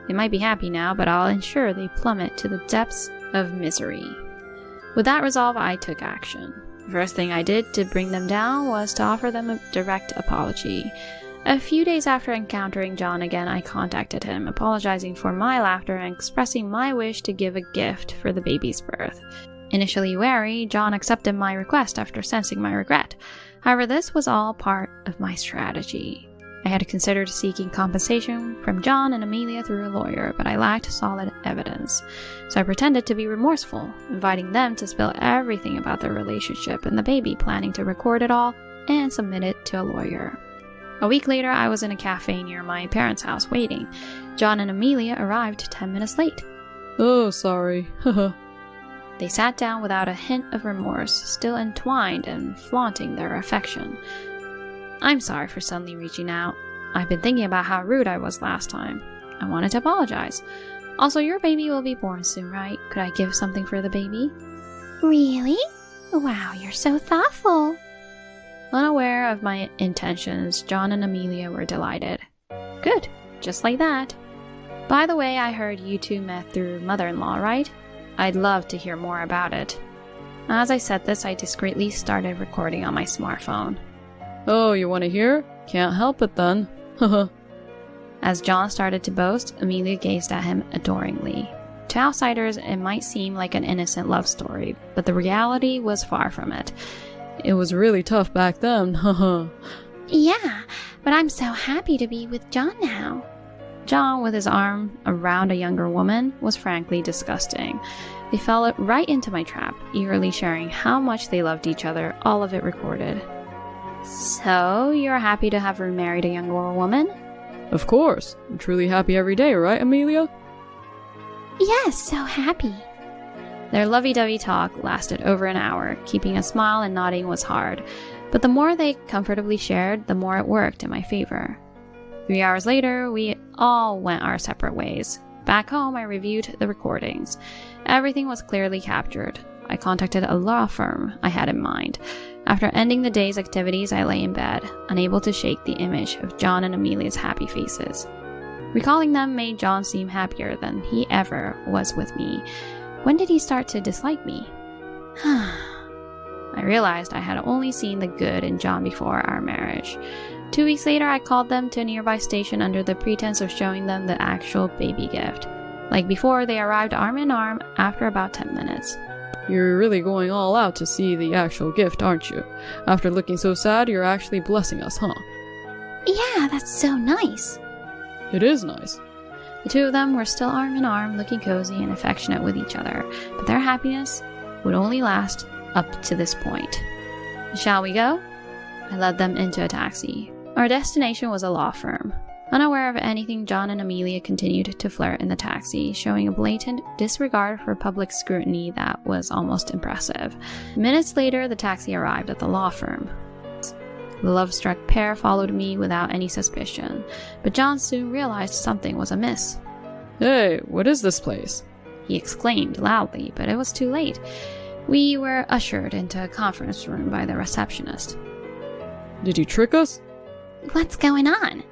They might be happy now, but I'll ensure they plummet to the depths of misery. With that resolve, I took action. The first thing I did to bring them down was to offer them a direct apology. A few days after encountering John again, I contacted him, apologizing for my laughter and expressing my wish to give a gift for the baby's birth. Initially wary, John accepted my request after sensing my regret. However, this was all part of my strategy. I had considered seeking compensation from John and Amelia through a lawyer, but I lacked solid evidence. So I pretended to be remorseful, inviting them to spill everything about their relationship and the baby, planning to record it all and submit it to a lawyer. A week later, I was in a cafe near my parents' house waiting. John and Amelia arrived 10 minutes late. Oh, sorry. They sat down without a hint of remorse, still entwined and flaunting their affection. I'm sorry for suddenly reaching out. I've been thinking about how rude I was last time. I wanted to apologize. Also, your baby will be born soon, right? Could I give something for the baby? Really? Wow, you're so thoughtful. Unaware of my intentions, John and Amelia were delighted. Good, just like that. By the way, I heard you two met through mother-in-law, right? I'd love to hear more about it. As I said this, I discreetly started recording on my smartphone. Oh, you want to hear? Can't help it then. As John started to boast, Amelia gazed at him adoringly. To outsiders, it might seem like an innocent love story, but the reality was far from it. It was really tough back then, Yeah, but I'm so happy to be with John now. John, with his arm around a younger woman, was frankly disgusting. They fell right into my trap, eagerly sharing how much they loved each other, all of it recorded. So, you're happy to have remarried a younger woman? Of course. I'm truly happy every day, right, Amelia? Yes, so happy. Their lovey-dovey talk lasted over an hour. Keeping a smile and nodding was hard, but the more they comfortably shared, the more it worked in my favor. 3 hours later, we all went our separate ways. Back home, I reviewed the recordings. Everything was clearly captured. I contacted a law firm I had in mind. After ending the day's activities, I lay in bed, unable to shake the image of John and Amelia's happy faces. Recalling them made John seem happier than he ever was with me. When did he start to dislike me? I realized I had only seen the good in John before our marriage. 2 weeks later, I called them to a nearby station under the pretense of showing them the actual baby gift. Like before, they arrived arm in arm after about 10 minutes. You're really going all out to see the actual gift, aren't you? After looking so sad, you're actually blessing us, huh? Yeah, that's so nice. It is nice. The two of them were still arm in arm, looking cozy and affectionate with each other, but their happiness would only last up to this point. Shall we go? I led them into a taxi. Our destination was a law firm. Unaware of anything, John and Amelia continued to flirt in the taxi, showing a blatant disregard for public scrutiny that was almost impressive. Minutes later, the taxi arrived at the law firm. The love-struck pair followed me without any suspicion, but John soon realized something was amiss. Hey, what is this place? He exclaimed loudly, but it was too late. We were ushered into a conference room by the receptionist. Did you trick us? What's going on?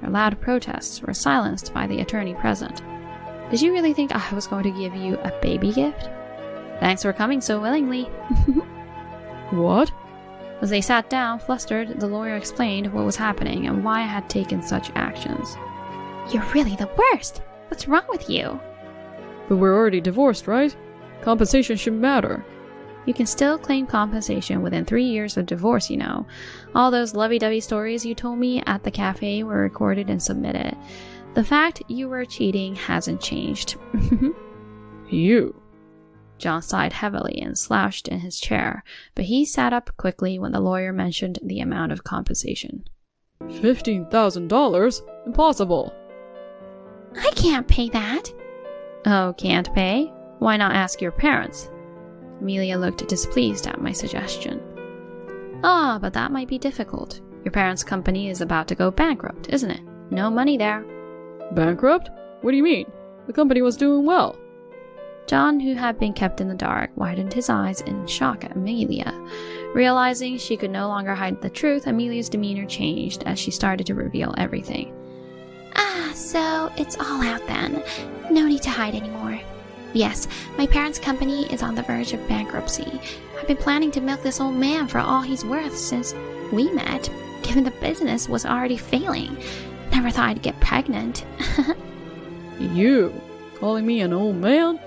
Her loud protests were silenced by the attorney present. Did you really think I was going to give you a baby gift? Thanks for coming so willingly. What? As they sat down, flustered, the lawyer explained what was happening and why I had taken such actions. You're really the worst. What's wrong with you? But we're already divorced, right? Compensation shouldn't matter. You can still claim compensation within 3 years of divorce, you know. All those lovey-dovey stories you told me at the cafe were recorded and submitted. The fact you were cheating hasn't changed. You. John sighed heavily and slouched in his chair, but he sat up quickly when the lawyer mentioned the amount of compensation. $15,000? Impossible. I can't pay that. Oh, can't pay? Why not ask your parents? Amelia looked displeased at my suggestion. Ah, but that might be difficult. Your parents' company is about to go bankrupt, isn't it? No money there. Bankrupt? What do you mean? The company was doing well. John, who had been kept in the dark, widened his eyes in shock at Amelia. Realizing she could no longer hide the truth, Amelia's demeanor changed as she started to reveal everything. So it's all out then. No need to hide anymore. Yes, my parents' company is on the verge of bankruptcy. I've been planning to milk this old man for all he's worth since we met, given the business was already failing. Never thought I'd get pregnant. You? Calling me an old man?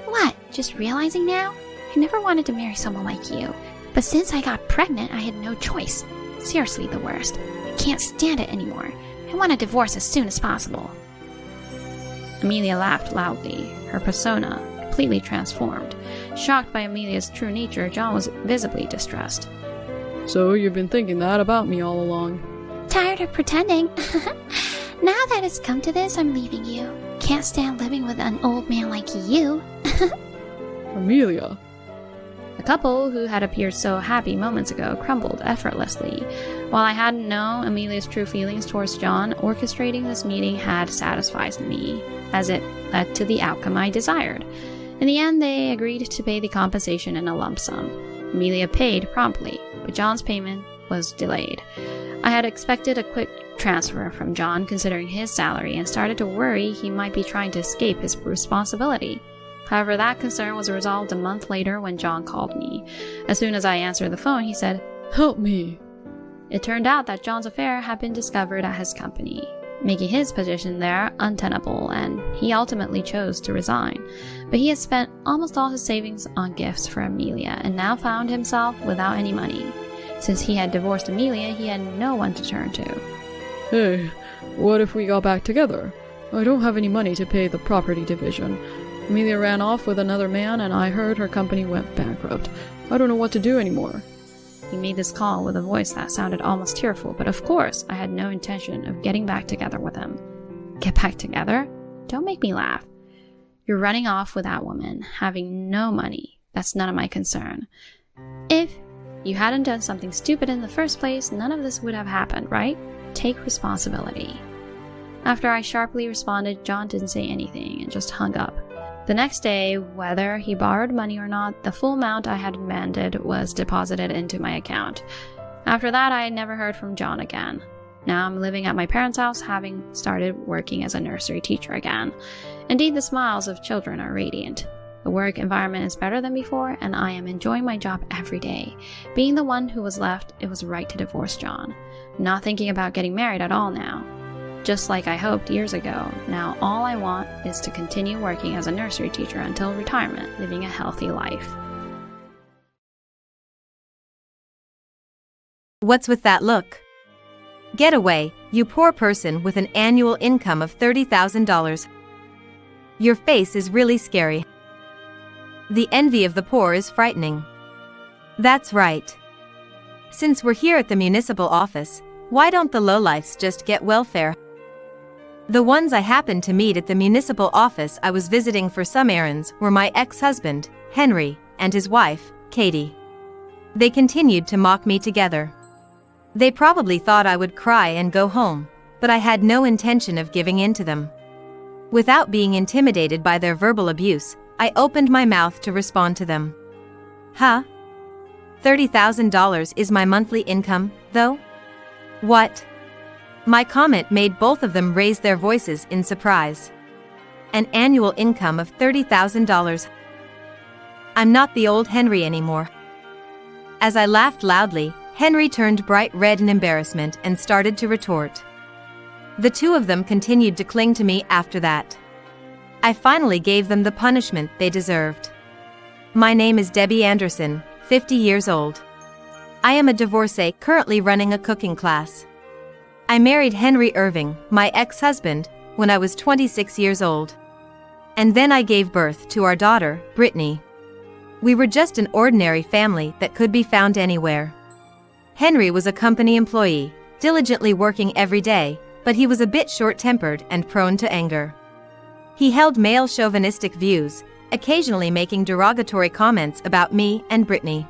What, just realizing now? I never wanted to marry someone like you. But since I got pregnant, I had no choice. Seriously the worst. I can't stand it anymore. I want a divorce as soon as possible. Amelia laughed loudly, her persona completely transformed. Shocked by Amelia's true nature, John was visibly distressed. So you've been thinking that about me all along. Tired of pretending. Now that it's come to this, I'm leaving you. Can't stand living with an old man like you. Amelia. The couple, who had appeared so happy moments ago, crumbled effortlessly. While I hadn't known Amelia's true feelings towards John, orchestrating this meeting had satisfied me, as it led to the outcome I desired. In the end, they agreed to pay the compensation in a lump sum. Amelia paid promptly, but John's payment was delayed. I had expected a quick transfer from John considering his salary and started to worry he might be trying to escape his responsibility. However, that concern was resolved a month later when John called me. As soon as I answered the phone, he said, "Help me." It turned out that John's affair had been discovered at his company, making his position there untenable, and he ultimately chose to resign. But he had spent almost all his savings on gifts for Amelia and now found himself without any money. Since he had divorced Amelia, he had no one to turn to. Hey, what if we got back together? I don't have any money to pay the property division. Amelia ran off with another man and I heard her company went bankrupt. I don't know what to do anymore. He made this call with a voice that sounded almost tearful, but of course, I had no intention of getting back together with him. Get back together? Don't make me laugh. You're running off with that woman, having no money. That's none of my concern. If you hadn't done something stupid in the first place, none of this would have happened, right? Take responsibility. After I sharply responded, John didn't say anything and just hung up. The next day, whether he borrowed money or not, the full amount I had demanded was deposited into my account. After that, I never heard from John again. Now I'm living at my parents' house, having started working as a nursery teacher again. Indeed, the smiles of children are radiant. The work environment is better than before, and I am enjoying my job every day. Being the one who was left, it was right to divorce John. I'm not thinking about getting married at all now. Just like I hoped years ago, now all I want is to continue working as a nursery teacher until retirement, living a healthy life. What's with that look? Get away, you poor person with an annual income of $30,000. Your face is really scary. The envy of the poor is frightening. That's right. Since we're here at the municipal office, why don't the lowlifes just get welfare? The ones I happened to meet at the municipal office I was visiting for some errands were my ex-husband, Henry, and his wife, Katie. They continued to mock me together. They probably thought I would cry and go home, but I had no intention of giving in to them. Without being intimidated by their verbal abuse, I opened my mouth to respond to them. Huh? $30,000 is my monthly income, though? What? My comment made both of them raise their voices in surprise. An annual income of $30,000. I'm not the old Henry anymore. As I laughed loudly, Henry turned bright red in embarrassment and started to retort. The two of them continued to cling to me after that. I finally gave them the punishment they deserved. My name is Debbie Anderson, 50 years old. I am a divorcee currently running a cooking class. I married Henry Irving, my ex-husband, when I was 26 years old. And then I gave birth to our daughter, Brittany. We were just an ordinary family that could be found anywhere. Henry was a company employee, diligently working every day, but he was a bit short-tempered and prone to anger. He held male chauvinistic views, occasionally making derogatory comments about me and Brittany.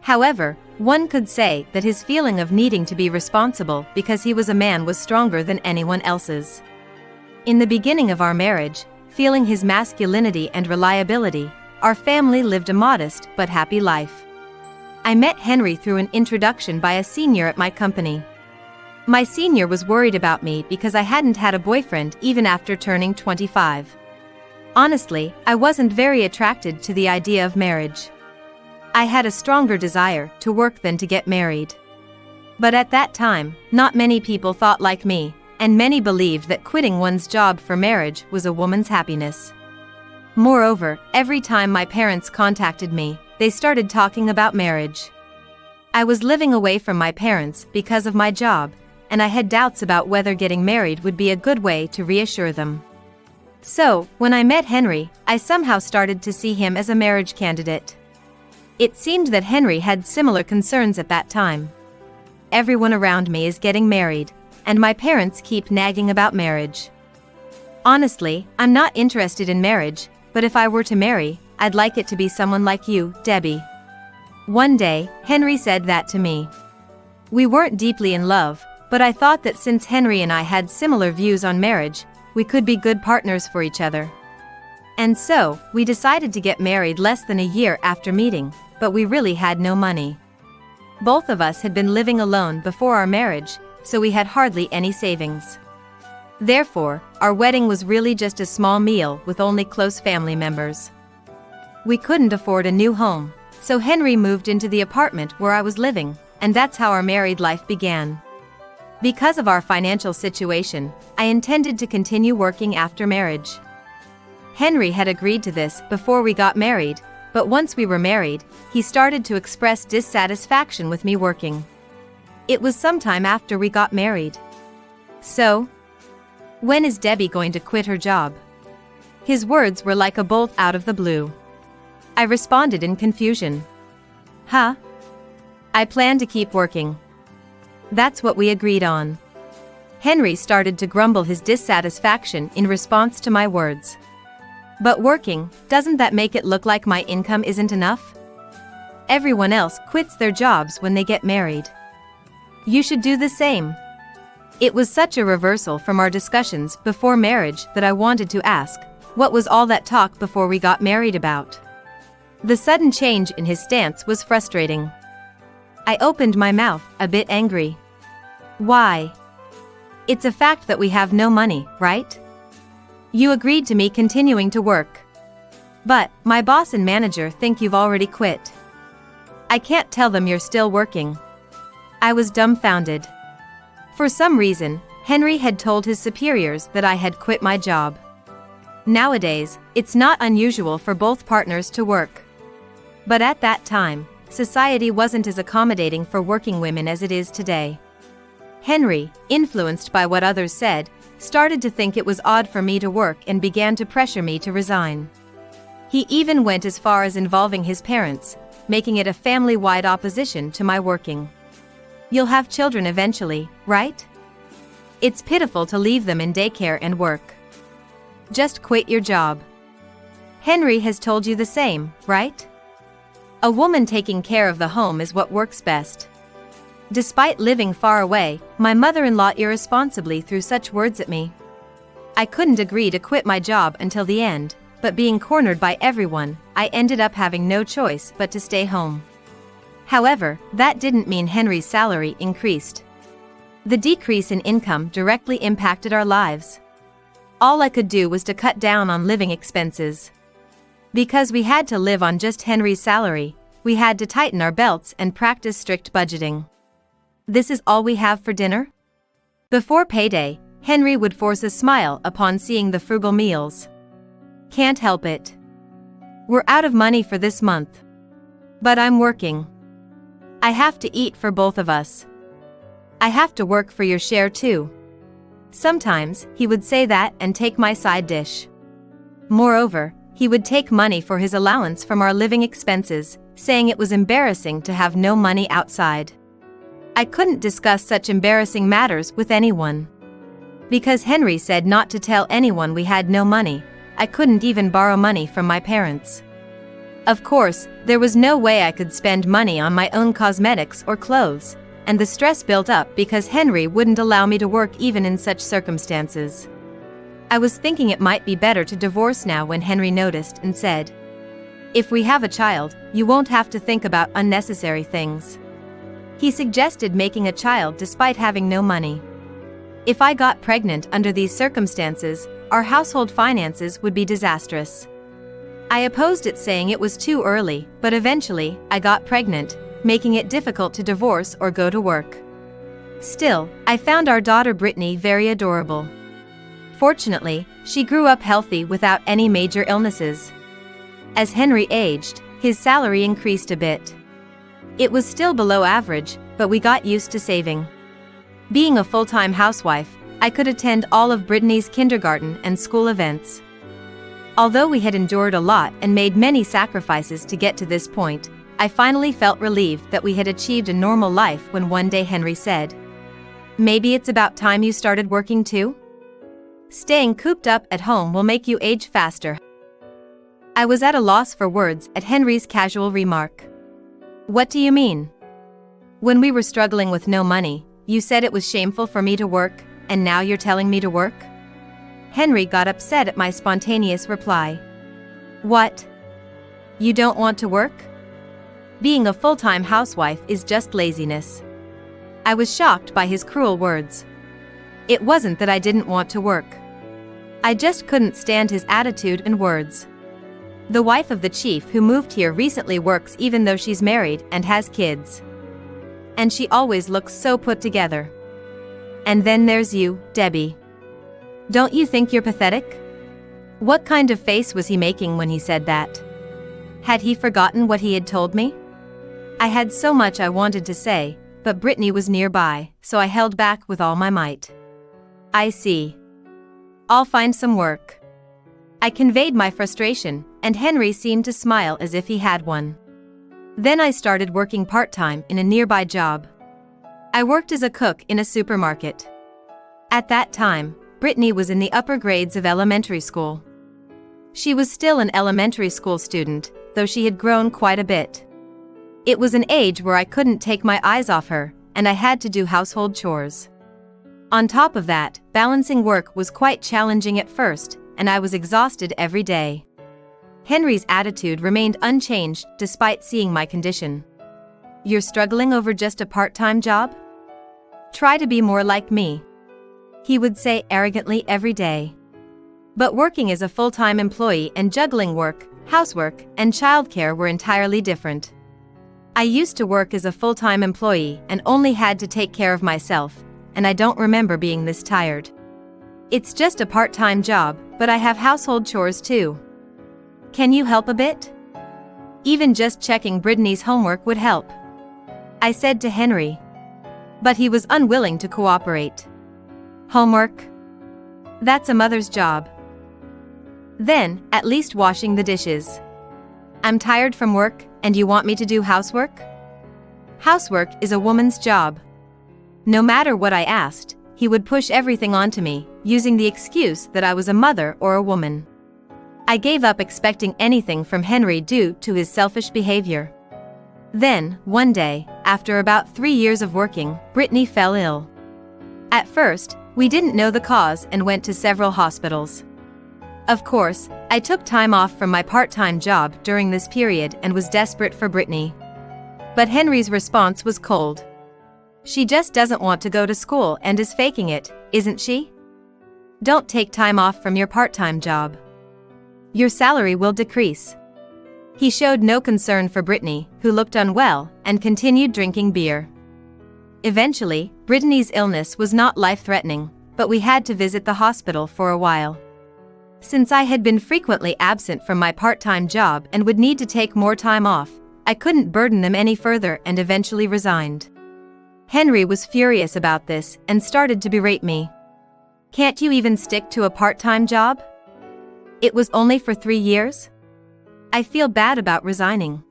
However, one could say that his feeling of needing to be responsible because he was a man was stronger than anyone else's. In the beginning of our marriage, feeling his masculinity and reliability, our family lived a modest but happy life. I met Henry through an introduction by a senior at my company. My senior was worried about me because I hadn't had a boyfriend even after turning 25. Honestly, I wasn't very attracted to the idea of marriage. I had a stronger desire to work than to get married. But at that time, not many people thought like me, and many believed that quitting one's job for marriage was a woman's happiness. Moreover, every time my parents contacted me, they started talking about marriage. I was living away from my parents because of my job, and I had doubts about whether getting married would be a good way to reassure them. So, when I met Henry, I somehow started to see him as a marriage candidate. It seemed that Henry had similar concerns at that time. Everyone around me is getting married, and my parents keep nagging about marriage. Honestly, I'm not interested in marriage, but if I were to marry, I'd like it to be someone like you, Debbie. One day, Henry said that to me. We weren't deeply in love, but I thought that since Henry and I had similar views on marriage, we could be good partners for each other. And so, we decided to get married less than a year after meeting, but we really had no money. Both of us had been living alone before our marriage, so we had hardly any savings. Therefore, our wedding was really just a small meal with only close family members. We couldn't afford a new home, so Henry moved into the apartment where I was living, and that's how our married life began. Because of our financial situation, I intended to continue working after marriage. Henry had agreed to this before we got married, but once we were married, he started to express dissatisfaction with me working. It was sometime after we got married. So, when is Debbie going to quit her job? His words were like a bolt out of the blue. I responded in confusion. Huh? I plan to keep working. That's what we agreed on. Henry started to grumble his dissatisfaction in response to my words. But working, doesn't that make it look like my income isn't enough? Everyone else quits their jobs when they get married. You should do the same. It was such a reversal from our discussions before marriage that I wanted to ask, what was all that talk before we got married about? The sudden change in his stance was frustrating. I opened my mouth, a bit angry. Why? It's a fact that we have no money, right? You agreed to me continuing to work. But, my boss and manager think you've already quit. I can't tell them you're still working. I was dumbfounded. For some reason, Henry had told his superiors that I had quit my job. Nowadays, it's not unusual for both partners to work. But at that time, society wasn't as accommodating for working women as it is today. Henry, influenced by what others said, started to think it was odd for me to work and began to pressure me to resign. He even went as far as involving his parents, making it a family-wide opposition to my working. You'll have children eventually, right? It's pitiful to leave them in daycare and work. Just quit your job. Henry has told you the same, right? A woman taking care of the home is what works best. Despite living far away, my mother-in-law irresponsibly threw such words at me. I couldn't agree to quit my job until the end, but being cornered by everyone, I ended up having no choice but to stay home. However, that didn't mean Henry's salary increased. The decrease in income directly impacted our lives. All I could do was to cut down on living expenses. Because we had to live on just Henry's salary, we had to tighten our belts and practice strict budgeting. "This is all we have for dinner?" Before payday, Henry would force a smile upon seeing the frugal meals. "Can't help it. We're out of money for this month. But I'm working. I have to eat for both of us. I have to work for your share too." Sometimes, he would say that and take my side dish. Moreover, he would take money for his allowance from our living expenses, saying it was embarrassing to have no money outside. I couldn't discuss such embarrassing matters with anyone. Because Henry said not to tell anyone we had no money, I couldn't even borrow money from my parents. Of course, there was no way I could spend money on my own cosmetics or clothes, and the stress built up because Henry wouldn't allow me to work even in such circumstances. I was thinking it might be better to divorce now when Henry noticed and said, "If we have a child, you won't have to think about unnecessary things." He suggested making a child despite having no money. If I got pregnant under these circumstances, our household finances would be disastrous. I opposed it, saying it was too early, but eventually, I got pregnant, making it difficult to divorce or go to work. Still, I found our daughter Brittany very adorable. Fortunately, she grew up healthy without any major illnesses. As Henry aged, his salary increased a bit. It was still below average, but we got used to saving. Being a full-time housewife, I could attend all of Brittany's kindergarten and school events. Although we had endured a lot and made many sacrifices to get to this point, I finally felt relieved that we had achieved a normal life when one day Henry said, "Maybe it's about time you started working too? Staying cooped up at home will make you age faster." I was at a loss for words at Henry's casual remark. "What do you mean? When we were struggling with no money, you said it was shameful for me to work, and now you're telling me to work?" Henry got upset at my spontaneous reply. "What? You don't want to work? Being a full-time housewife is just laziness." I was shocked by his cruel words. It wasn't that I didn't want to work. I just couldn't stand his attitude and words. The wife of the chief who moved here recently works even though she's married and has kids. And she always looks so put together. And then there's you, Debbie. Don't you think you're pathetic? What kind of face was he making when he said that? Had he forgotten what he had told me? I had so much I wanted to say, but Brittany was nearby, so I held back with all my might. "I see. I'll find some work." I conveyed my frustration, and Henry seemed to smile as if he had one. Then I started working part-time in a nearby job. I worked as a cook in a supermarket. At that time, Brittany was in the upper grades of elementary school. She was still an elementary school student, though she had grown quite a bit. It was an age where I couldn't take my eyes off her, and I had to do household chores. On top of that, balancing work was quite challenging at first, and I was exhausted every day. Henry's attitude remained unchanged despite seeing my condition. "You're struggling over just a part-time job? Try to be more like me," he would say arrogantly every day. But working as a full-time employee and juggling work, housework, and childcare were entirely different. I used to work as a full-time employee and only had to take care of myself, and I don't remember being this tired. It's just a part-time job, but I have household chores too. Can you help a bit? Even just checking Brittany's homework would help, I said to Henry. But he was unwilling to cooperate. Homework? That's a mother's job. Then, at least washing the dishes. I'm tired from work, and you want me to do housework? Housework is a woman's job. No matter what I asked, he would push everything onto me, using the excuse that I was a mother or a woman. I gave up expecting anything from Henry due to his selfish behavior. Then, one day, after about 3 years of working, Brittany fell ill. At first, We didn't know the cause and went to several hospitals. Of course, I took time off from my part-time job during this period and was desperate for Brittany. But Henry's response was cold. She just doesn't want to go to school and is faking it, isn't she? Don't take time off from your part-time job. Your salary will decrease. He showed no concern for Brittany, who looked unwell, and continued drinking beer. Eventually, Brittany's illness was not life-threatening, but we had to visit the hospital for a while. Since I had been frequently absent from my part-time job and would need to take more time off, I couldn't burden them any further and eventually resigned. Henry was furious about this and started to berate me. Can't you even stick to a part-time job? It was only for 3 years? I feel bad about resigning.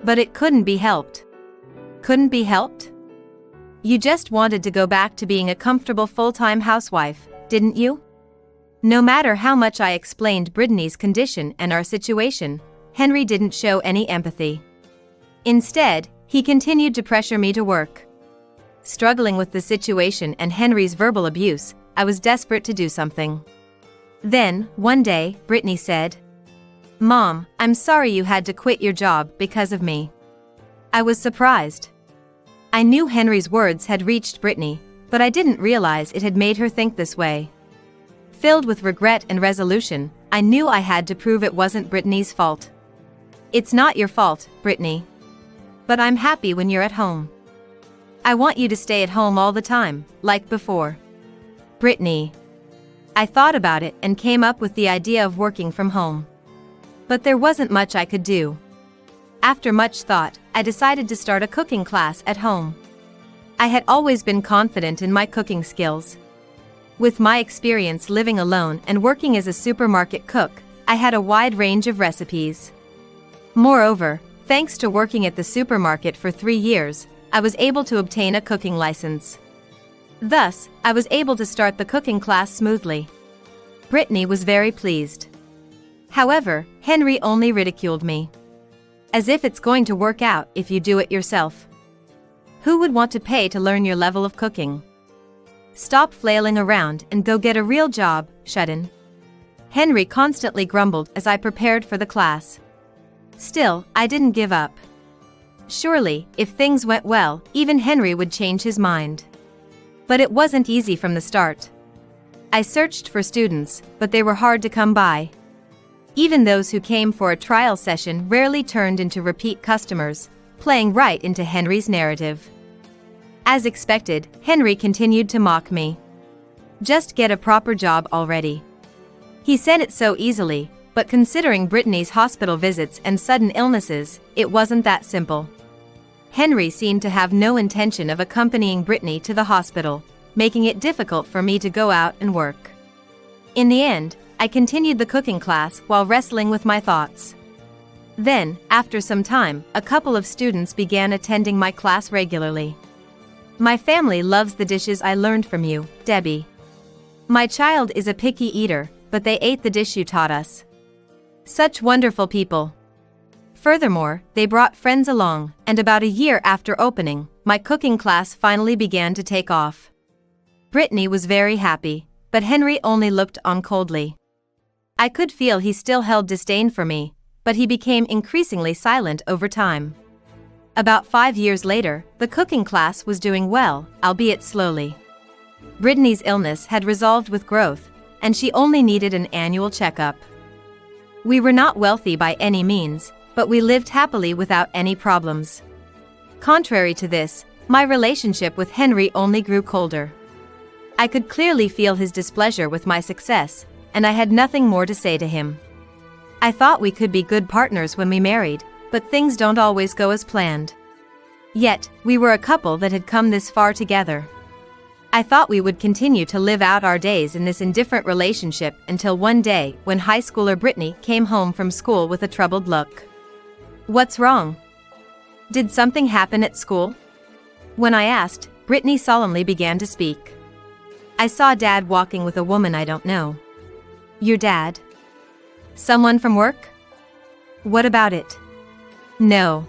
But it couldn't be helped. Couldn't be helped? You just wanted to go back to being a comfortable full-time housewife, didn't you? No matter how much I explained Brittany's condition and our situation, Henry didn't show any empathy. Instead, he continued to pressure me to work. Struggling with the situation and Henry's verbal abuse, I was desperate to do something. Then, one day, Brittany said, "Mom, I'm sorry you had to quit your job because of me." I was surprised. I knew Henry's words had reached Brittany, but I didn't realize it had made her think this way. Filled with regret and resolution, I knew I had to prove it wasn't Brittany's fault. "It's not your fault, Brittany. But I'm happy when you're at home. I want you to stay at home all the time, like before." Brittany. I thought about it and came up with the idea of working from home. But there wasn't much I could do. After much thought, I decided to start a cooking class at home. I had always been confident in my cooking skills. With my experience living alone and working as a supermarket cook, I had a wide range of recipes. Moreover, thanks to working at the supermarket for 3 years, I was able to obtain a cooking license. Thus, I was able to start the cooking class smoothly. Brittany was very pleased. However, Henry only ridiculed me. As if it's going to work out if you do it yourself. Who would want to pay to learn your level of cooking? Stop flailing around and go get a real job, shut-in. Henry constantly grumbled as I prepared for the class. Still, I didn't give up. Surely, if things went well, even Henry would change his mind. But it wasn't easy from the start. I searched for students, but they were hard to come by. Even those who came for a trial session rarely turned into repeat customers, playing right into Henry's narrative. As expected, Henry continued to mock me. Just get a proper job already. He said it so easily, but considering Brittany's hospital visits and sudden illnesses, it wasn't that simple. Henry seemed to have no intention of accompanying Brittany to the hospital, making it difficult for me to go out and work. In the end, I continued the cooking class while wrestling with my thoughts. Then, after some time, a couple of students began attending my class regularly. "My family loves the dishes I learned from you, Debbie. My child is a picky eater, but they ate the dish you taught us. Such wonderful people." Furthermore, they brought friends along, and about a year after opening, my cooking class finally began to take off. Brittany was very happy, but Henry only looked on coldly. I could feel he still held disdain for me, but he became increasingly silent over time. About 5 years later, the cooking class was doing well, albeit slowly. Brittany's illness had resolved with growth, and she only needed an annual checkup. We were not wealthy by any means, but we lived happily without any problems. Contrary to this, my relationship with Henry only grew colder. I could clearly feel his displeasure with my success, and I had nothing more to say to him. I thought we could be good partners when we married, but things don't always go as planned. Yet, we were a couple that had come this far together. I thought we would continue to live out our days in this indifferent relationship until one day when high schooler Brittany came home from school with a troubled look. "What's wrong? Did something happen at school?" When I asked, Brittany solemnly began to speak. "I saw Dad walking with a woman I don't know." "Your dad? Someone from work?" "What about it?" "No.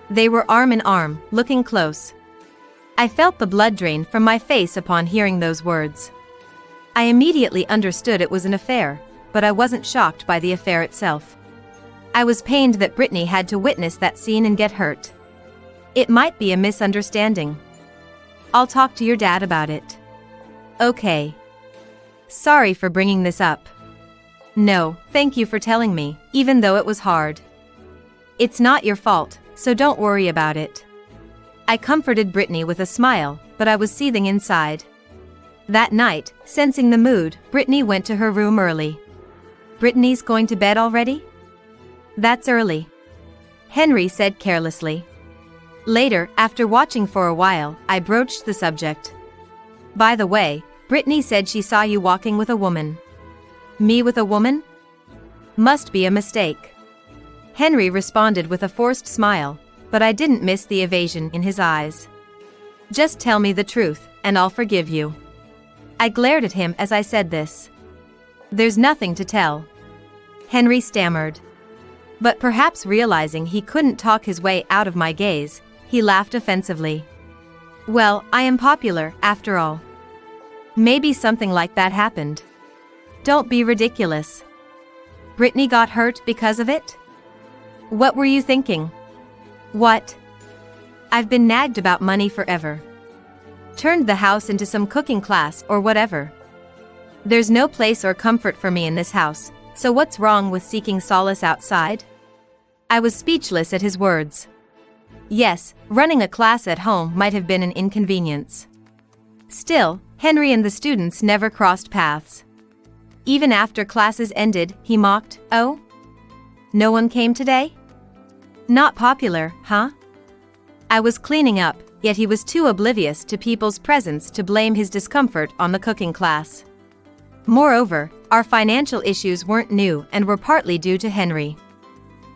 They were arm in arm, looking close." I felt the blood drain from my face upon hearing those words. I immediately understood it was an affair, but I wasn't shocked by the affair itself. I was pained that Brittany had to witness that scene and get hurt. It might be a misunderstanding. I'll talk to your dad about it. Okay. Sorry for bringing this up. No, thank you for telling me, even though it was hard. It's not your fault, so don't worry about it. I comforted Brittany with a smile, but I was seething inside. That night, sensing the mood, Brittany went to her room early. Brittany's going to bed already? That's early, Henry said carelessly. Later, after watching for a while, I broached the subject. By the way, Brittany said she saw you walking with a woman. Me with a woman? Must be a mistake. Henry responded with a forced smile, but I didn't miss the evasion in his eyes. Just tell me the truth, and I'll forgive you. I glared at him as I said this. There's nothing to tell, Henry stammered. But perhaps realizing he couldn't talk his way out of my gaze, he laughed offensively. Well, I am popular, after all. Maybe something like that happened. Don't be ridiculous. Brittany got hurt because of it? What were you thinking? What? I've been nagged about money forever. Turned the house into some cooking class or whatever. There's no place or comfort for me in this house, so what's wrong with seeking solace outside? I was speechless at his words. Yes, running a class at home might have been an inconvenience. Still, Henry and the students never crossed paths. Even after classes ended, he mocked, "Oh? No one came today? Not popular, huh?" I was cleaning up, yet he was too oblivious to people's presence to blame his discomfort on the cooking class. Moreover, our financial issues weren't new and were partly due to Henry.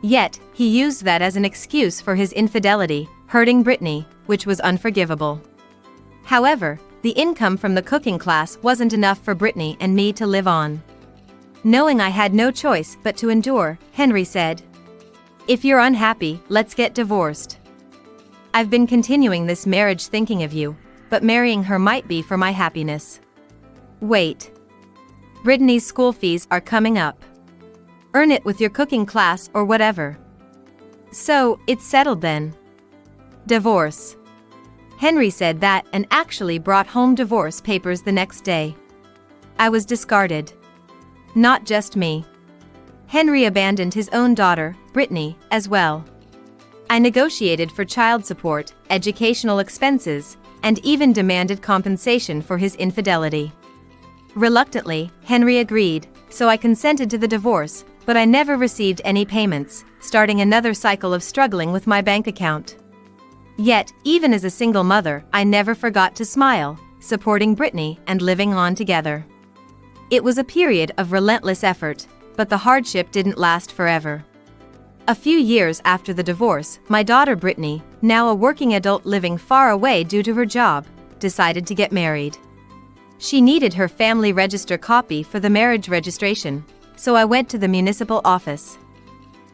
Yet, he used that as an excuse for his infidelity, hurting Brittany, which was unforgivable. However, the income from the cooking class wasn't enough for Brittany and me to live on. Knowing I had no choice but to endure, Henry said, "If you're unhappy, let's get divorced. I've been continuing this marriage thinking of you, but marrying her might be for my happiness." Wait. Brittany's school fees are coming up. Earn it with your cooking class or whatever. So, it's settled then. Divorce. Henry said that and actually brought home divorce papers the next day. I was discarded. Not just me. Henry abandoned his own daughter, Brittany, as well. I negotiated for child support, educational expenses, and even demanded compensation for his infidelity. Reluctantly, Henry agreed, so I consented to the divorce, but I never received any payments, starting another cycle of struggling with my bank account. Yet, even as a single mother, I never forgot to smile, supporting Brittany and living on together. It was a period of relentless effort, but the hardship didn't last forever. A few years after the divorce, my daughter Brittany, now a working adult living far away due to her job, decided to get married. She needed her family register copy for the marriage registration, so I went to the municipal office.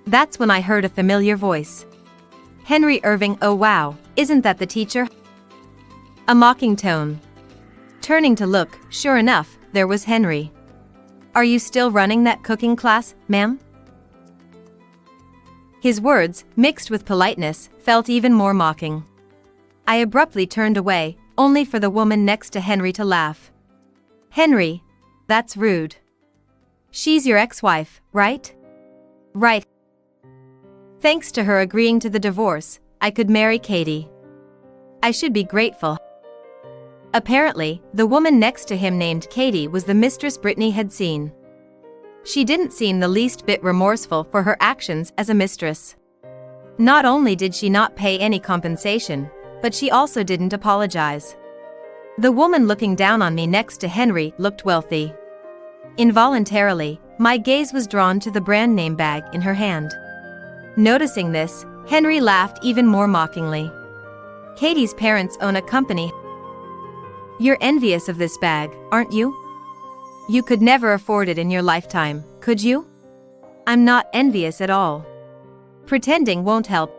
That's when I heard a familiar voice. "Henry Irving, oh wow, isn't that the teacher?" A mocking tone. Turning to look, sure enough, there was Henry. "Are you still running that cooking class, ma'am?" His words, mixed with politeness, felt even more mocking. I abruptly turned away, only for the woman next to Henry to laugh. "Henry, that's rude. She's your ex-wife, right?" "Right." Thanks to her agreeing to the divorce, I could marry Katie. I should be grateful. Apparently, the woman next to him named Katie was the mistress Brittany had seen. She didn't seem the least bit remorseful for her actions as a mistress. Not only did she not pay any compensation, but she also didn't apologize. The woman looking down on me next to Henry looked wealthy. Involuntarily, my gaze was drawn to the brand name bag in her hand. Noticing this, Henry laughed even more mockingly. "Katie's parents own a company. You're envious of this bag, aren't you? You could never afford it in your lifetime, could you?" "I'm not envious at all. Pretending won't help.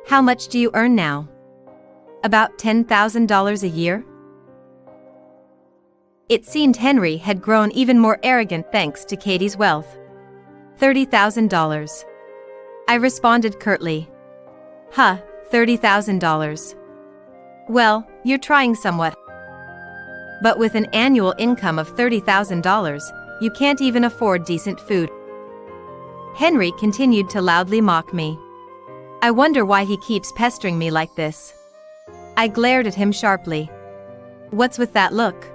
How much do you earn now?" About $10,000 a year? It seemed Henry had grown even more arrogant thanks to Katie's wealth. $30,000. I responded curtly. Huh, $30,000. Well, you're trying somewhat. But with an annual income of $30,000, you can't even afford decent food. Henry continued to loudly mock me. I wonder why he keeps pestering me like this. I glared at him sharply. What's with that look?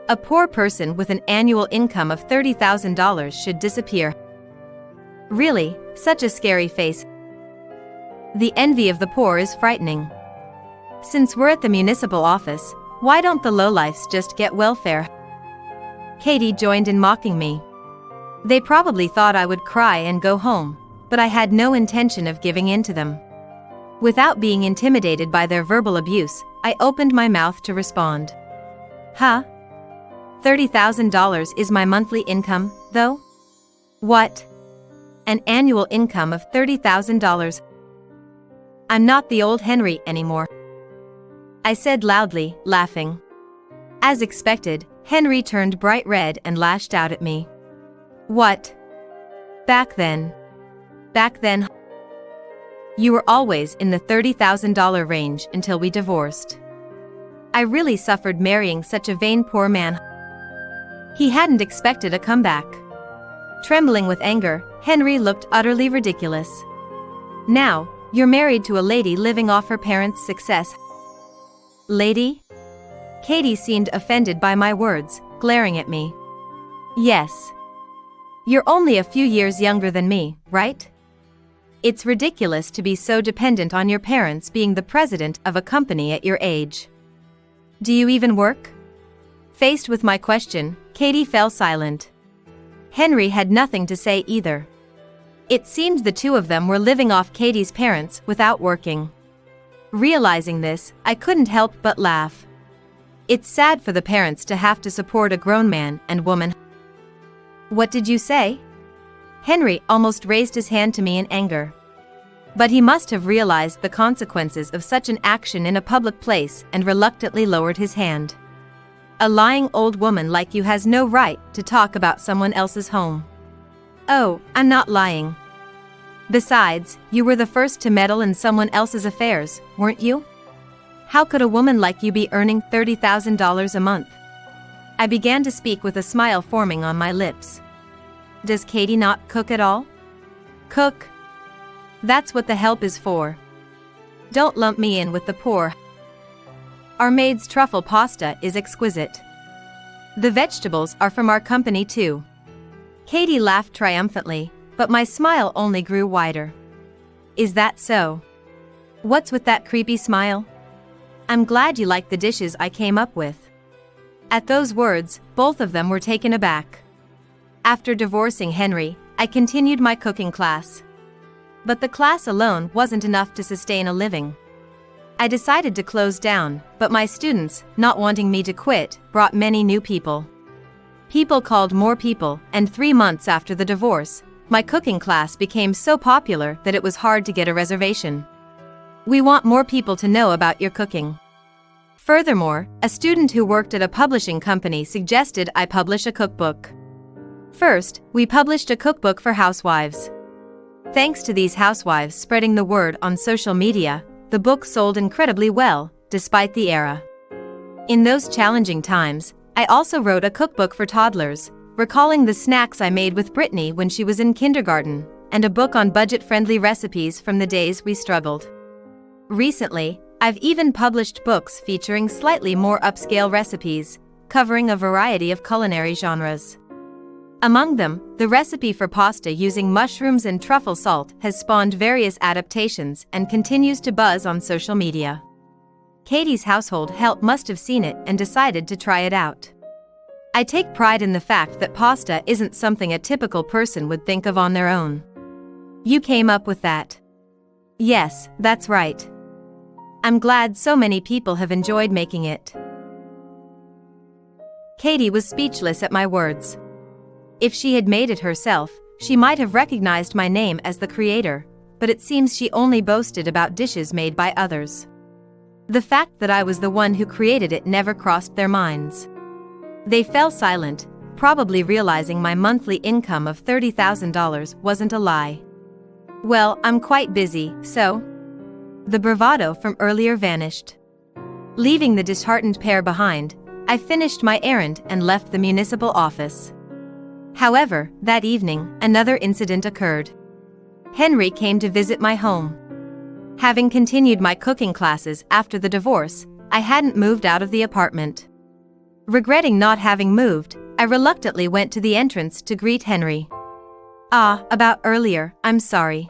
A poor person with an annual income of $30,000 should disappear. Really, such a scary face. The envy of the poor is frightening. Since we're at the municipal office, why don't the lowlifes just get welfare? Katie joined in mocking me. They probably thought I would cry and go home, but I had no intention of giving in to them. Without being intimidated by their verbal abuse, I opened my mouth to respond. Huh? $30,000 is my monthly income, though? What? An annual income of $30,000. I'm not the old Henry anymore, I said loudly, laughing. As expected, Henry turned bright red and lashed out at me. What? Back then. You were always in the $30,000 range until we divorced. I really suffered marrying such a vain poor man. He hadn't expected a comeback. Trembling with anger, Henry looked utterly ridiculous. Now, you're married to a lady living off her parents' success. Lady? Katie seemed offended by my words, glaring at me. Yes. You're only a few years younger than me, right? It's ridiculous to be so dependent on your parents being the president of a company at your age. Do you even work? Faced with my question, Katie fell silent. Henry had nothing to say either. It seemed the two of them were living off Katie's parents without working. Realizing this, I couldn't help but laugh. It's sad for the parents to have to support a grown man and woman. What did you say? Henry almost raised his hand to me in anger. But he must have realized the consequences of such an action in a public place and reluctantly lowered his hand. A lying old woman like you has no right to talk about someone else's home. Oh, I'm not lying. Besides, you were the first to meddle in someone else's affairs, weren't you? How could a woman like you be earning $30,000 a month? I began to speak with a smile forming on my lips. Does Katie not cook at all? Cook? That's what the help is for. Don't lump me in with the poor. Our maid's truffle pasta is exquisite. The vegetables are from our company too. Katie laughed triumphantly, but my smile only grew wider. Is that so? What's with that creepy smile? I'm glad you like the dishes I came up with. At those words, both of them were taken aback. After divorcing Henry, I continued my cooking class. But the class alone wasn't enough to sustain a living. I decided to close down, but my students, not wanting me to quit, brought many new people. People called more people, and 3 months after the divorce, my cooking class became so popular that it was hard to get a reservation. We want more people to know about your cooking. Furthermore, a student who worked at a publishing company suggested I publish a cookbook. First, we published a cookbook for housewives. Thanks to these housewives spreading the word on social media, the book sold incredibly well, despite the era. In those challenging times, I also wrote a cookbook for toddlers, recalling the snacks I made with Brittany when she was in kindergarten, and a book on budget-friendly recipes from the days we struggled. Recently, I've even published books featuring slightly more upscale recipes, covering a variety of culinary genres. Among them, the recipe for pasta using mushrooms and truffle salt has spawned various adaptations and continues to buzz on social media. Katie's household help must have seen it and decided to try it out. I take pride in the fact that pasta isn't something a typical person would think of on their own. You came up with that? Yes, that's right. I'm glad so many people have enjoyed making it. Katie was speechless at my words. If she had made it herself, she might have recognized my name as the creator, but it seems she only boasted about dishes made by others. The fact that I was the one who created it never crossed their minds. They fell silent, probably realizing my monthly income of $30,000 wasn't a lie. Well, I'm quite busy, so? The bravado from earlier vanished. Leaving the disheartened pair behind, I finished my errand and left the municipal office. However, that evening, another incident occurred. Henry came to visit my home. Having continued my cooking classes after the divorce, I hadn't moved out of the apartment. Regretting not having moved, I reluctantly went to the entrance to greet Henry. About earlier, I'm sorry.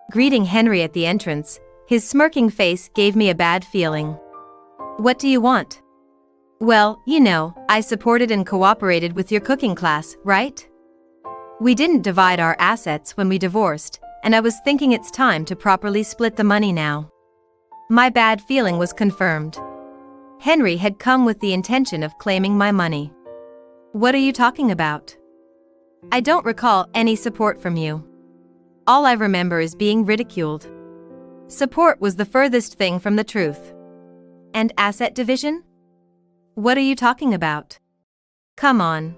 Greeting Henry at the entrance, his smirking face gave me a bad feeling. What do you want? Well, you know, I supported and cooperated with your cooking class, right? We didn't divide our assets when we divorced, and I was thinking it's time to properly split the money now. My bad feeling was confirmed. Henry had come with the intention of claiming my money. What are you talking about? I don't recall any support from you. All I remember is being ridiculed. Support was the furthest thing from the truth. And asset division? What are you talking about? Come on.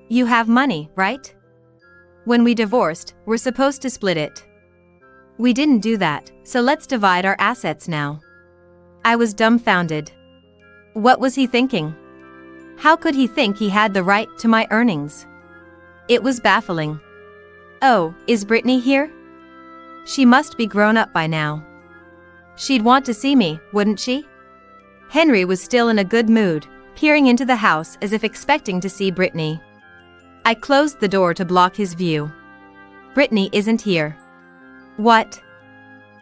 You have money, right? When we divorced, we're supposed to split it. We didn't do that, so let's divide our assets now. I was dumbfounded. What was he thinking? How could he think he had the right to my earnings? It was baffling. Oh, is Brittany here? She must be grown up by now. She'd want to see me, wouldn't she? Henry was still in a good mood, peering into the house as if expecting to see Brittany. I closed the door to block his view. Brittany isn't here. What?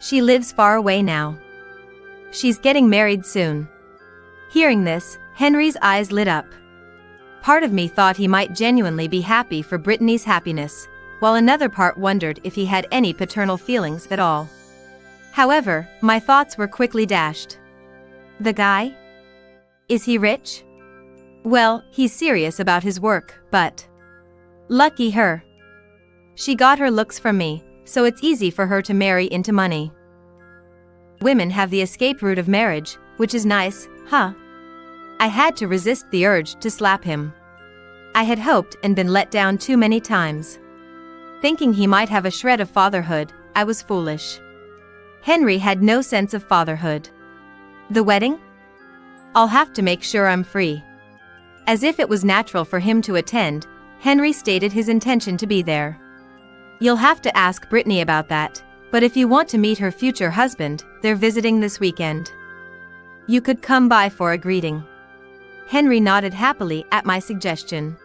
She lives far away now. She's getting married soon. Hearing this, Henry's eyes lit up. Part of me thought he might genuinely be happy for Brittany's happiness, while another part wondered if he had any paternal feelings at all. However, my thoughts were quickly dashed. The guy? Is he rich? Well, he's serious about his work, but... Lucky her. She got her looks from me, so it's easy for her to marry into money. Women have the escape route of marriage, which is nice, huh? I had to resist the urge to slap him. I had hoped and been let down too many times. Thinking he might have a shred of fatherhood, I was foolish. Henry had no sense of fatherhood. The wedding? I'll have to make sure I'm free. As if it was natural for him to attend, Henry stated his intention to be there. You'll have to ask Brittany about that, but if you want to meet her future husband, they're visiting this weekend. You could come by for a greeting. Henry nodded happily at my suggestion.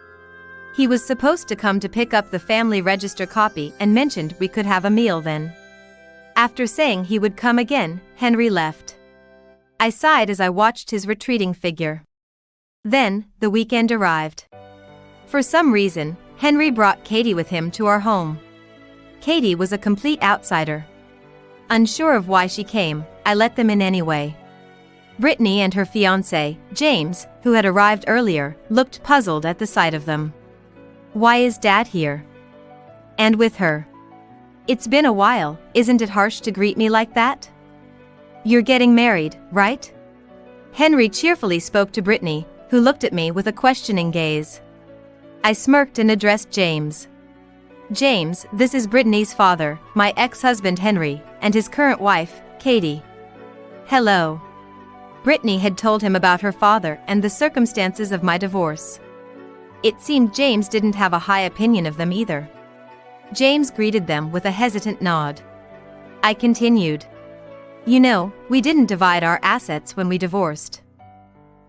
He was supposed to come to pick up the family register copy and mentioned we could have a meal then. After saying he would come again, Henry left. I sighed as I watched his retreating figure. Then, the weekend arrived. For some reason, Henry brought Katie with him to our home. Katie was a complete outsider. Unsure of why she came, I let them in anyway. Brittany and her fiancé, James, who had arrived earlier, looked puzzled at the sight of them. Why is Dad here? And with her? It's been a while, isn't it harsh to greet me like that? You're getting married, right? Henry cheerfully spoke to Brittany, who looked at me with a questioning gaze. I smirked and addressed James. James, this is Brittany's father, my ex-husband Henry, and his current wife, Katie. Hello. Brittany had told him about her father and the circumstances of my divorce. It seemed James didn't have a high opinion of them either. James greeted them with a hesitant nod. I continued. You know, we didn't divide our assets when we divorced.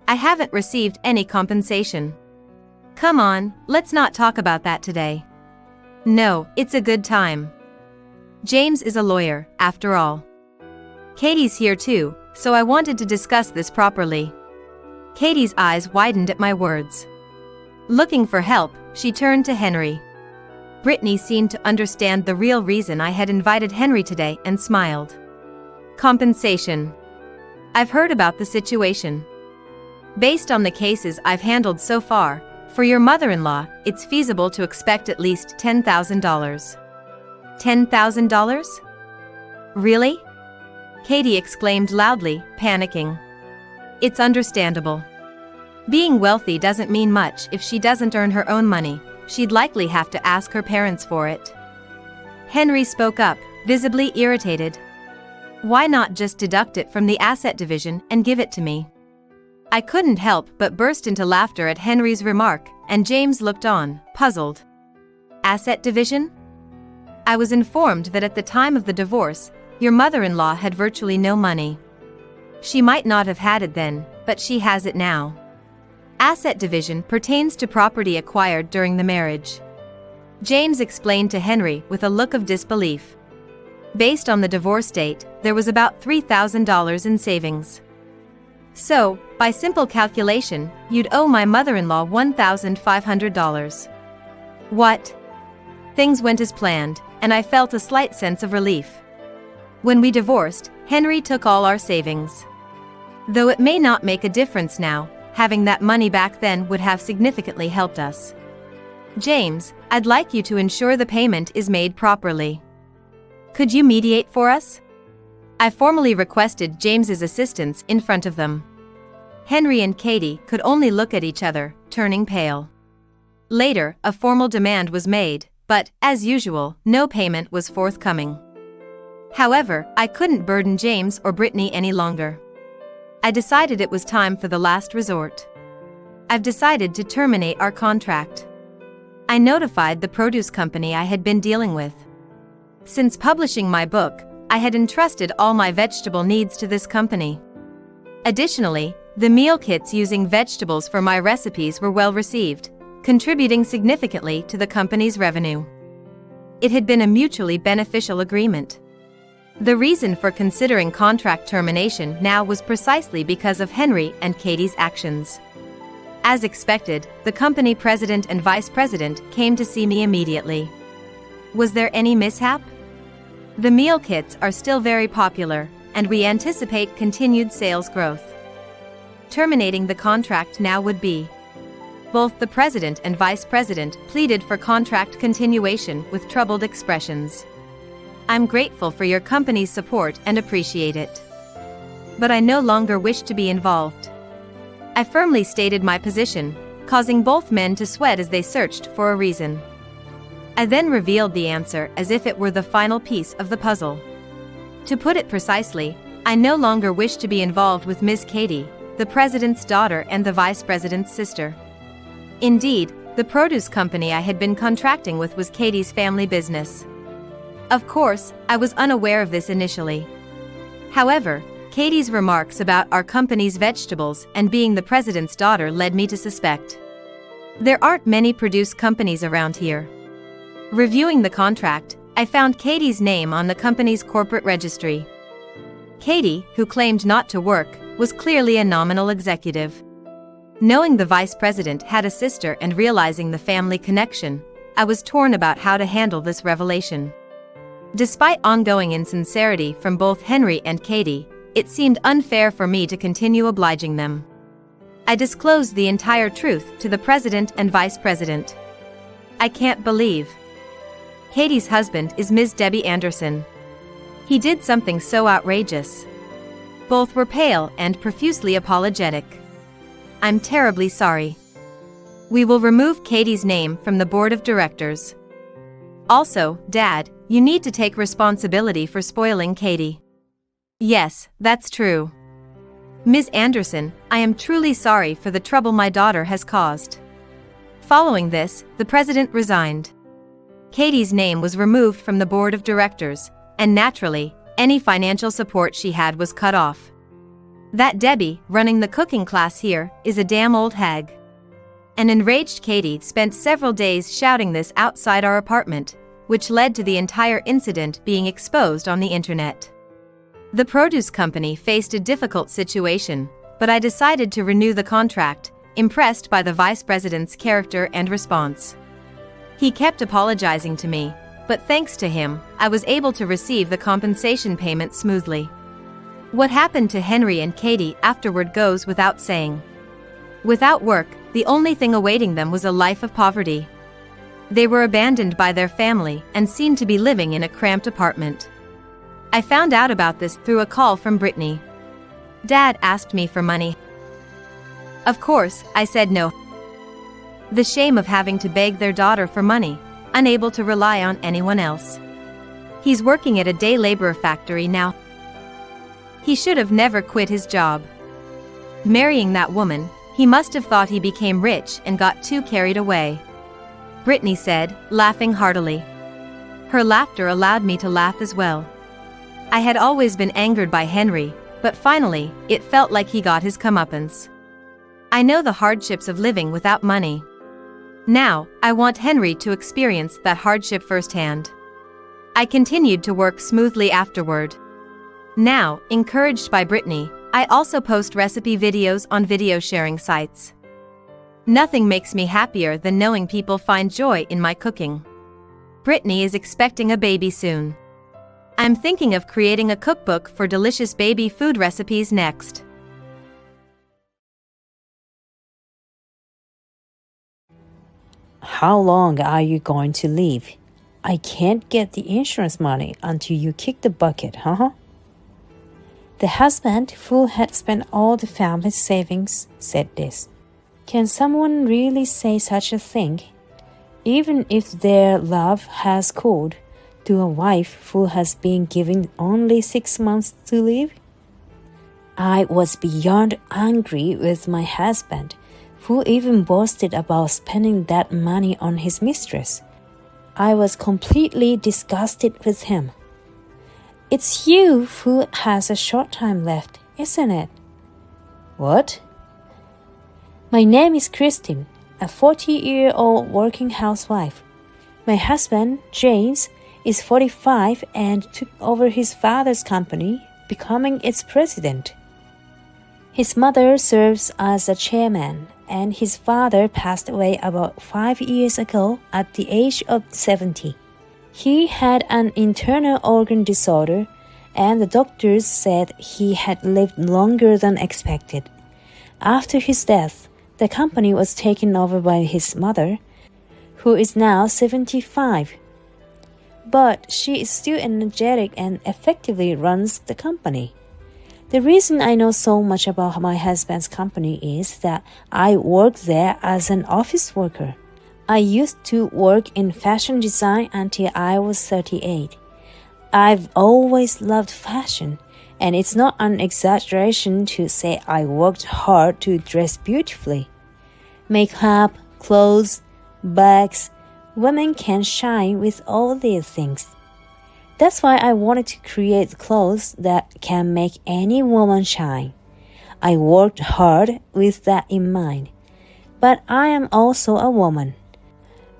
I haven't received any compensation. Come on, let's not talk about that today. No, it's a good time. James is a lawyer, after all. Katie's here too, so I wanted to discuss this properly. Katie's eyes widened at my words. Looking for help, she turned to Henry. Brittany seemed to understand the real reason I had invited Henry today and smiled. Compensation. I've heard about the situation. Based on the cases I've handled so far, for your mother-in-law, it's feasible to expect at least $10,000. $10,000? Really? Katie exclaimed loudly, panicking. It's understandable. Being wealthy doesn't mean much if she doesn't earn her own money. She'd likely have to ask her parents for it. Henry spoke up, visibly irritated. Why not just deduct it from the asset division and give it to me? I couldn't help but burst into laughter at Henry's remark, and James looked on, puzzled. Asset division? I was informed that at the time of the divorce, your mother-in-law had virtually no money. She might not have had it then, but she has it now. Asset division pertains to property acquired during the marriage. James explained to Henry with a look of disbelief. Based on the divorce date, there was about $3,000 in savings. So, by simple calculation, you'd owe my mother-in-law $1,500. What? Things went as planned, and I felt a slight sense of relief. When we divorced, Henry took all our savings. Though it may not make a difference now, having that money back then would have significantly helped us. James, I'd like you to ensure the payment is made properly. Could you mediate for us? I formally requested James's assistance in front of them. Henry and Katie could only look at each other, turning pale. Later, a formal demand was made, but, as usual, no payment was forthcoming. However, I couldn't burden James or Brittany any longer. I decided it was time for the last resort. I've decided to terminate our contract. I notified the produce company I had been dealing with. Since publishing my book, I had entrusted all my vegetable needs to this company. Additionally, the meal kits using vegetables for my recipes were well received, contributing significantly to the company's revenue. It had been a mutually beneficial agreement. The reason for considering contract termination now was precisely because of Henry and Katie's actions. As expected, the company president and vice president came to see me immediately. Was there any mishap? The meal kits are still very popular, and we anticipate continued sales growth. Terminating the contract now would be. Both the president and vice president pleaded for contract continuation with troubled expressions. I'm grateful for your company's support and appreciate it. But I no longer wish to be involved. I firmly stated my position, causing both men to sweat as they searched for a reason. I then revealed the answer as if it were the final piece of the puzzle. To put it precisely, I no longer wish to be involved with Miss Katie, the president's daughter and the vice president's sister. Indeed, the produce company I had been contracting with was Katie's family business. Of course, I was unaware of this initially. However, Katie's remarks about our company's vegetables and being the president's daughter led me to suspect. There aren't many produce companies around here. Reviewing the contract, I found Katie's name on the company's corporate registry. Katie, who claimed not to work, was clearly a nominal executive. Knowing the vice president had a sister and realizing the family connection, I was torn about how to handle this revelation. Despite ongoing insincerity from both Henry and Katie, it seemed unfair for me to continue obliging them. I disclosed the entire truth to the president and vice president. I can't believe. Katie's husband is Ms. Debbie Anderson. He did something so outrageous. Both were pale and profusely apologetic. I'm terribly sorry. We will remove Katie's name from the board of directors. Also, Dad, you need to take responsibility for spoiling Katie. Yes, that's true. Ms. Anderson, I am truly sorry for the trouble my daughter has caused. Following this, the president resigned. Katie's name was removed from the board of directors, and naturally, any financial support she had was cut off. That Debbie, running the cooking class here, is a damn old hag. An enraged Katie spent several days shouting this outside our apartment, which led to the entire incident being exposed on the internet. The produce company faced a difficult situation, but I decided to renew the contract, impressed by the vice president's character and response. He kept apologizing to me, but thanks to him, I was able to receive the compensation payment smoothly. What happened to Henry and Katie afterward goes without saying. Without work, the only thing awaiting them was a life of poverty. They were abandoned by their family and seemed to be living in a cramped apartment. I found out about this through a call from Brittany. Dad asked me for money. Of course, I said no. The shame of having to beg their daughter for money, unable to rely on anyone else. He's working at a day labor factory now. He should have never quit his job. Marrying that woman, he must have thought he became rich and got too carried away. Brittany said, laughing heartily. Her laughter allowed me to laugh as well. I had always been angered by Henry, but finally, it felt like he got his comeuppance. I know the hardships of living without money. Now, I want Henry to experience that hardship firsthand. I continued to work smoothly afterward. Now, encouraged by Brittany, I also post recipe videos on video sharing sites. Nothing makes me happier than knowing people find joy in my cooking. Brittany is expecting a baby soon. I'm thinking of creating a cookbook for delicious baby food recipes next. How long are you going to leave? I can't get the insurance money until you kick the bucket, huh? The husband, who had spent all the family's savings, said this. Can someone really say such a thing? Even if their love has cooled, to a wife who has been given only 6 months to live? I was beyond angry with my husband, who even boasted about spending that money on his mistress. I was completely disgusted with him. It's you who has a short time left, isn't it? What? My name is Christine, a 40-year-old working housewife. My husband, James, is 45 and took over his father's company, becoming its president. His mother serves as a chairman, and his father passed away about 5 years ago at the age of 70. He had an internal organ disorder, and the doctors said he had lived longer than expected. After his death, the company was taken over by his mother, who is now 75. But she is still energetic and effectively runs the company. The reason I know so much about my husband's company is that I worked there as an office worker. I used to work in fashion design until I was 38. I've always loved fashion, and it's not an exaggeration to say I worked hard to dress beautifully. Makeup, clothes, bags, women can shine with all these things. That's why I wanted to create clothes that can make any woman shine. I worked hard with that in mind. But I am also a woman.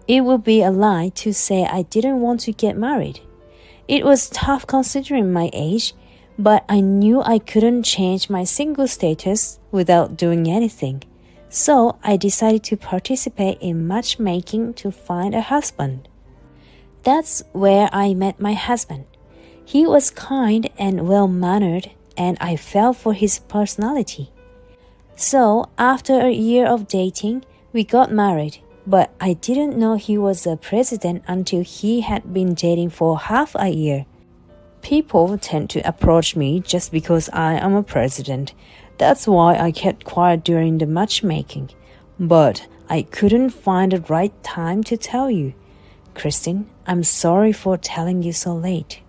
It would be a lie to say I didn't want to get married. It was tough considering my age, but I knew I couldn't change my single status without doing anything. So I decided to participate in matchmaking to find a husband. That's where I met my husband. He was kind and well-mannered, and I fell for his personality. So, after a year of dating, we got married, but I didn't know he was a president until he had been dating for half a year. People tend to approach me just because I am a president. That's why I kept quiet during the matchmaking. But I couldn't find the right time to tell you. Christine, I'm sorry for telling you so late.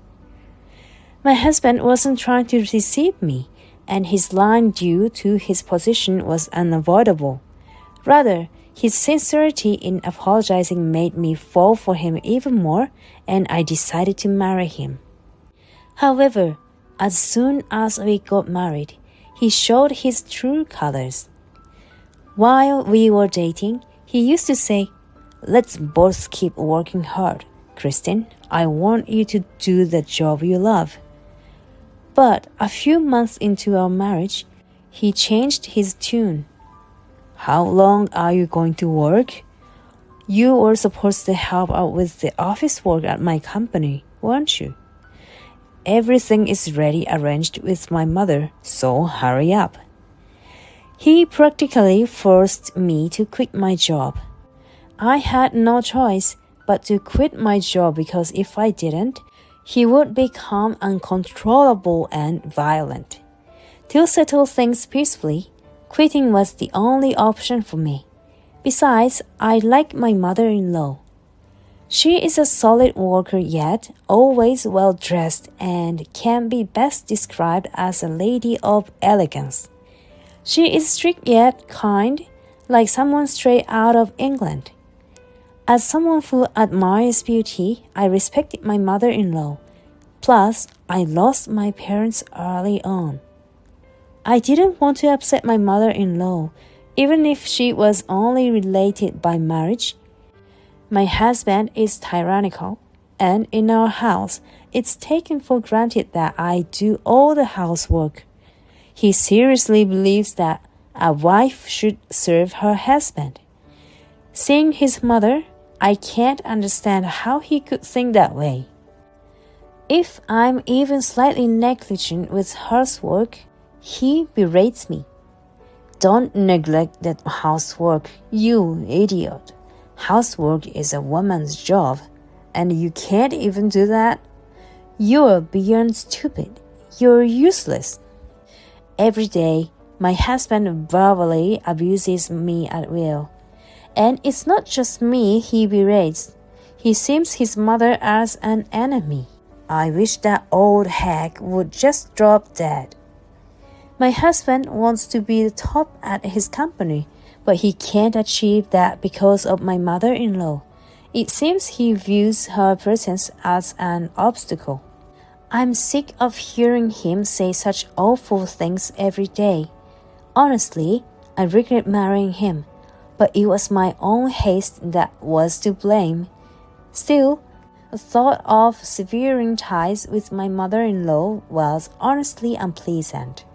My husband wasn't trying to deceive me, and his lying due to his position was unavoidable. Rather, his sincerity in apologizing made me fall for him even more, and I decided to marry him. However, as soon as we got married, he showed his true colors. While we were dating, he used to say, "Let's both keep working hard. Christine, I want you to do the job you love." But a few months into our marriage, he changed his tune. "How long are you going to work? You were supposed to help out with the office work at my company, weren't you? Everything is ready arranged with my mother, so hurry up." He practically forced me to quit my job. I had no choice but to quit my job because if I didn't, he would become uncontrollable and violent. To settle things peacefully, quitting was the only option for me. Besides, I like my mother-in-law. She is a solid worker yet always well-dressed and can be best described as a lady of elegance. She is strict yet kind, like someone straight out of England. As someone who admires beauty, I respected my mother-in-law. Plus, I lost my parents early on. I didn't want to upset my mother-in-law, even if she was only related by marriage. My husband is tyrannical, and in our house, it's taken for granted that I do all the housework. He seriously believes that a wife should serve her husband. Seeing his mother, I can't understand how he could think that way. If I'm even slightly negligent with housework, he berates me. Don't neglect that housework, you idiot. Housework is a woman's job, and you can't even do that? You're beyond stupid. You're useless. Every day, my husband verbally abuses me at will. And it's not just me he berates. He sees his mother as an enemy. I wish that old hag would just drop dead. My husband wants to be the top at his company, but he can't achieve that because of my mother-in-law. It seems he views her presence as an obstacle. I'm sick of hearing him say such awful things every day. Honestly, I regret marrying him, but it was my own haste that was to blame. Still, the thought of severing ties with my mother-in-law was honestly unpleasant.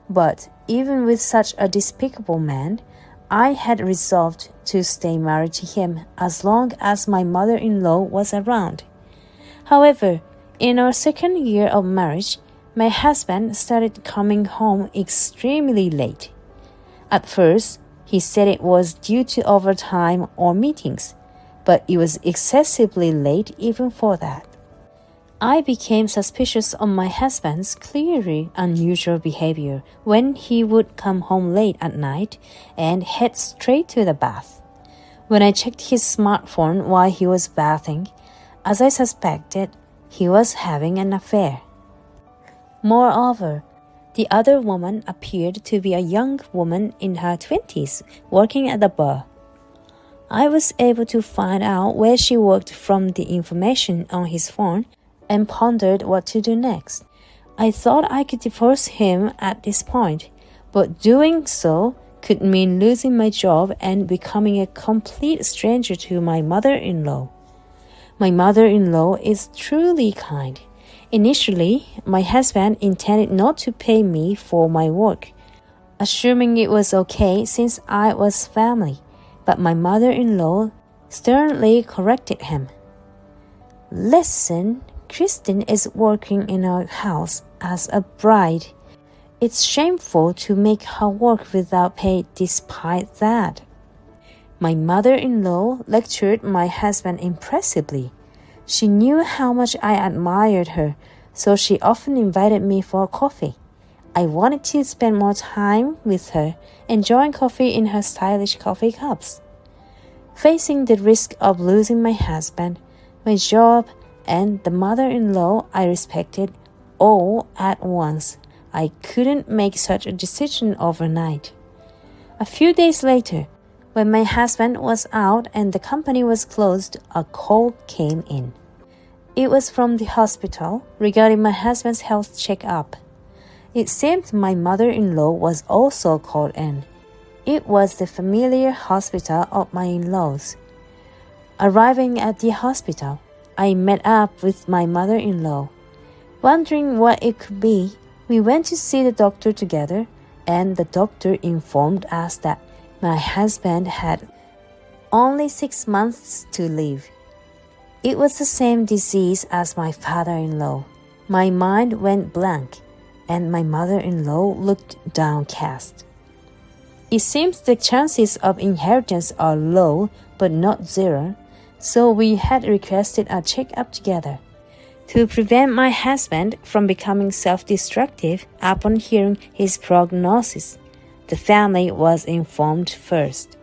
But even with such a despicable man, I had resolved to stay married to him as long as my mother-in-law was around. However, in our second year of marriage, my husband started coming home extremely late. At first, he said it was due to overtime or meetings, but it was excessively late even for that. I became suspicious of my husband's clearly unusual behavior when he would come home late at night and head straight to the bath. When I checked his smartphone while he was bathing, as I suspected, he was having an affair. Moreover, the other woman appeared to be a young woman in her 20s working at the bar. I was able to find out where she worked from the information on his phone and pondered what to do next. I thought I could divorce him at this point, but doing so could mean losing my job and becoming a complete stranger to my mother-in-law. My mother-in-law is truly kind. Initially, my husband intended not to pay me for my work, assuming it was okay since I was family, but my mother-in-law sternly corrected him. Listen, Kristen is working in our house as a bride. It's shameful to make her work without pay despite that. My mother-in-law lectured my husband impressively. She knew how much I admired her, so she often invited me for coffee. I wanted to spend more time with her, enjoying coffee in her stylish coffee cups. Facing the risk of losing my husband, my job, and the mother-in-law I respected all at once, I couldn't make such a decision overnight. A few days later, when my husband was out and the company was closed, a call came in. It was from the hospital regarding my husband's health checkup. It seemed my mother-in-law was also called in. It was the familiar hospital of my in-laws. Arriving at the hospital, I met up with my mother-in-law. Wondering what it could be, we went to see the doctor together, and the doctor informed us that my husband had only 6 months to live. It was the same disease as my father-in-law. My mind went blank, and my mother-in-law looked downcast. It seems the chances of inheritance are low, but not zero, so we had requested a checkup together. To prevent my husband from becoming self-destructive upon hearing his prognosis, the family was informed first.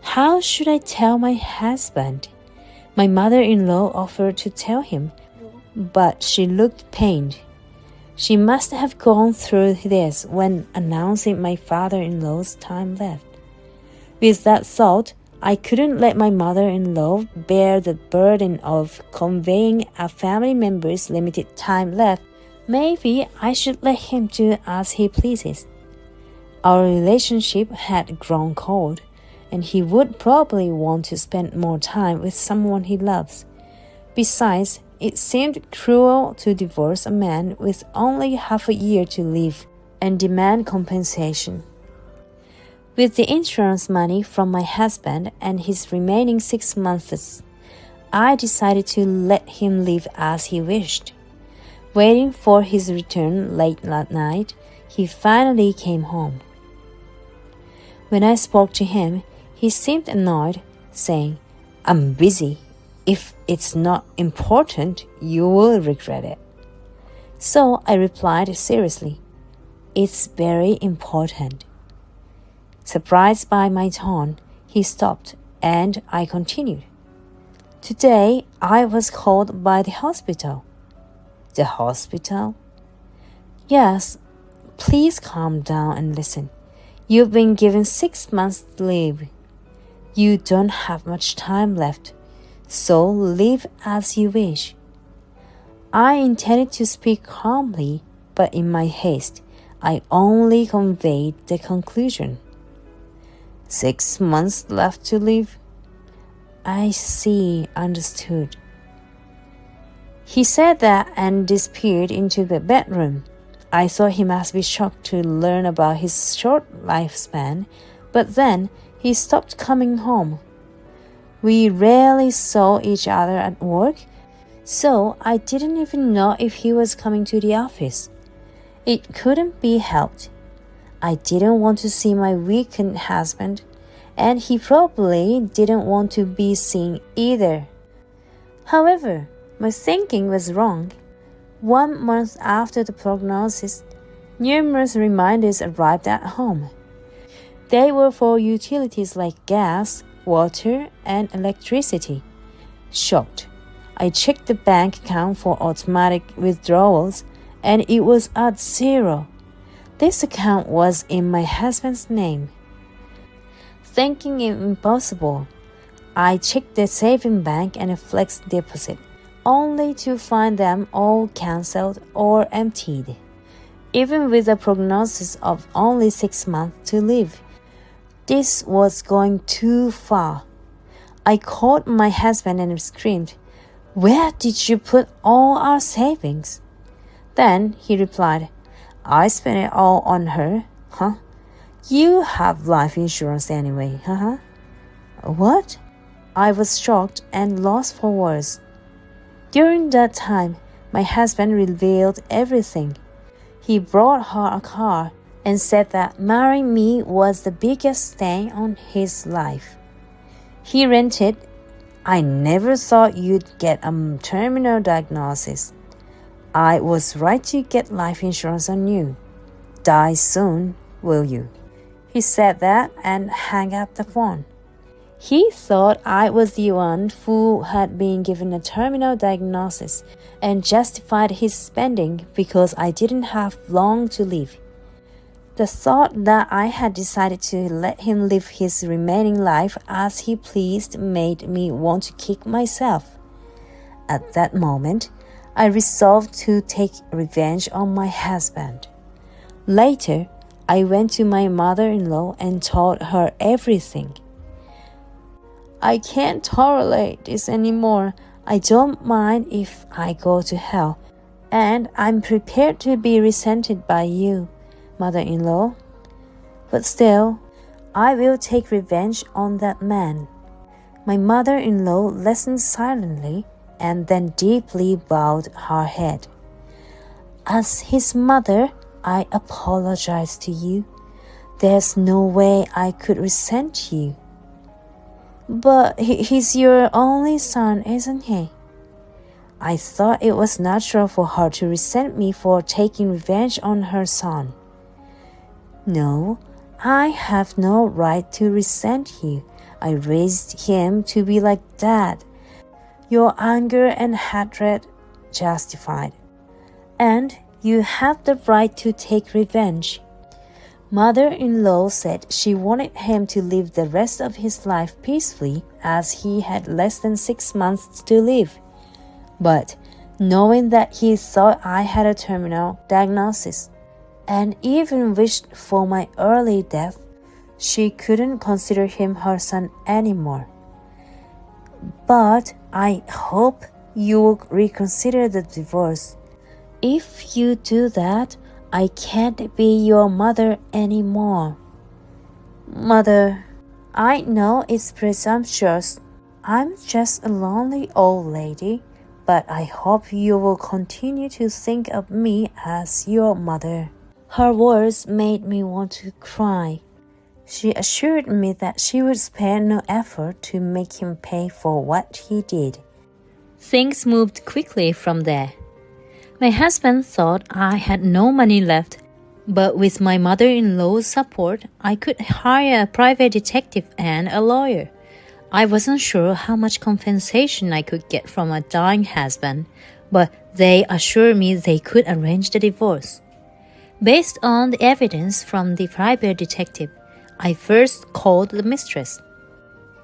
How should I tell my husband? My mother-in-law offered to tell him, but she looked pained. She must have gone through this when announcing my father-in-law's time left. With that thought, I couldn't let my mother-in-law bear the burden of conveying a family member's limited time left. Maybe I should let him do as he pleases. Our relationship had grown cold, and he would probably want to spend more time with someone he loves. Besides, it seemed cruel to divorce a man with only half a year to live and demand compensation. With the insurance money from my husband and his remaining 6 months, I decided to let him live as he wished. Waiting for his return late that night, he finally came home. When I spoke to him, he seemed annoyed, saying, "I'm busy. If it's not important, you will regret it." So I replied seriously, "It's very important." Surprised by my tone, he stopped and I continued. "Today I was called by the hospital." "The hospital?" "Yes. Please calm down and listen. You've been given 6 months leave. You don't have much time left, so live as you wish." I intended to speak calmly, but in my haste, I only conveyed the conclusion. 6 months left to live? I see, understood. He said that and disappeared into the bedroom. I thought he must be shocked to learn about his short lifespan, but then he stopped coming home. We rarely saw each other at work, so I didn't even know if he was coming to the office. It couldn't be helped. I didn't want to see my weakened husband, and he probably didn't want to be seen either. However, my thinking was wrong. 1 month after the prognosis, numerous reminders arrived at home. They were for utilities like gas, water, and electricity. Shocked, I checked the bank account for automatic withdrawals, and it was at 0. This account was in my husband's name. Thinking it impossible, I checked the saving bank and a flex deposit, only to find them all cancelled or emptied. Even with a prognosis of only 6 months to live, this was going too far. I called my husband and screamed, "Where did you put all our savings?" Then he replied, "I spent it all on her." "Huh? You have life insurance anyway, huh?" "What?" I was shocked and lost for words. During that time, my husband revealed everything. He brought her a car and said that marrying me was the biggest thing on his life. He ranted, "I never thought you'd get a terminal diagnosis. I was right to get life insurance on you. Die soon, will you?" He said that and hung up the phone. He thought I was the one who had been given a terminal diagnosis and justified his spending because I didn't have long to live. The thought that I had decided to let him live his remaining life as he pleased made me want to kick myself. At that moment, I resolved to take revenge on my husband. Later, I went to my mother-in-law and told her everything. "I can't tolerate this anymore. I don't mind if I go to hell, and I'm prepared to be resented by you, mother-in-law. But still, I will take revenge on that man." My mother-in-law listened silently and then deeply bowed her head. "As his mother, I apologize to you. There's no way I could resent you." "But he's your only son, isn't he?" I thought it was natural for her to resent me for taking revenge on her son. No, I have no right to resent you. I raised him to be like Dad. Your anger and hatred justified. And you have the right to take revenge. Mother-in-law said she wanted him to live the rest of his life peacefully as he had less than 6 months to live. But knowing that he thought I had a terminal diagnosis and even wished for my early death, she couldn't consider him her son anymore. But I hope you will reconsider the divorce. If you do that, I can't be your mother anymore. Mother, I know it's presumptuous. I'm just a lonely old lady, but I hope you will continue to think of me as your mother. Her words made me want to cry. She assured me that she would spare no effort to make him pay for what he did. Things moved quickly from there. My husband thought I had no money left, but with my mother-in-law's support, I could hire a private detective and a lawyer. I wasn't sure how much compensation I could get from a dying husband, but they assured me they could arrange the divorce. Based on the evidence from the private detective, I first called the mistress.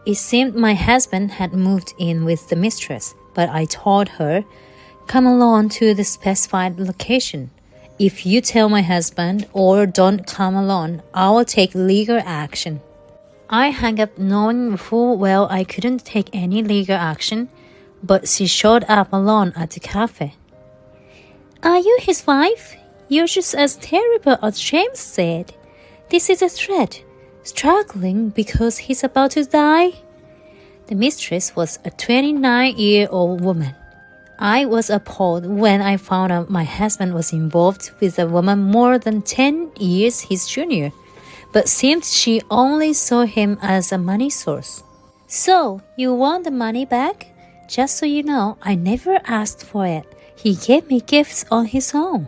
It seemed my husband had moved in with the mistress, but I told her, "Come along to the specified location. If you tell my husband or don't come along, I will take legal action." I hung up knowing full well I couldn't take any legal action, but she showed up alone at the cafe. "Are you his wife? You're just as terrible as James said. This is a threat. Struggling because he's about to die?" The mistress was a 29-year-old woman. I was appalled when I found out my husband was involved with a woman more than 10 years his junior, but seemed she only saw him as a money source. "So, you want the money back? Just so you know, I never asked for it. He gave me gifts on his own."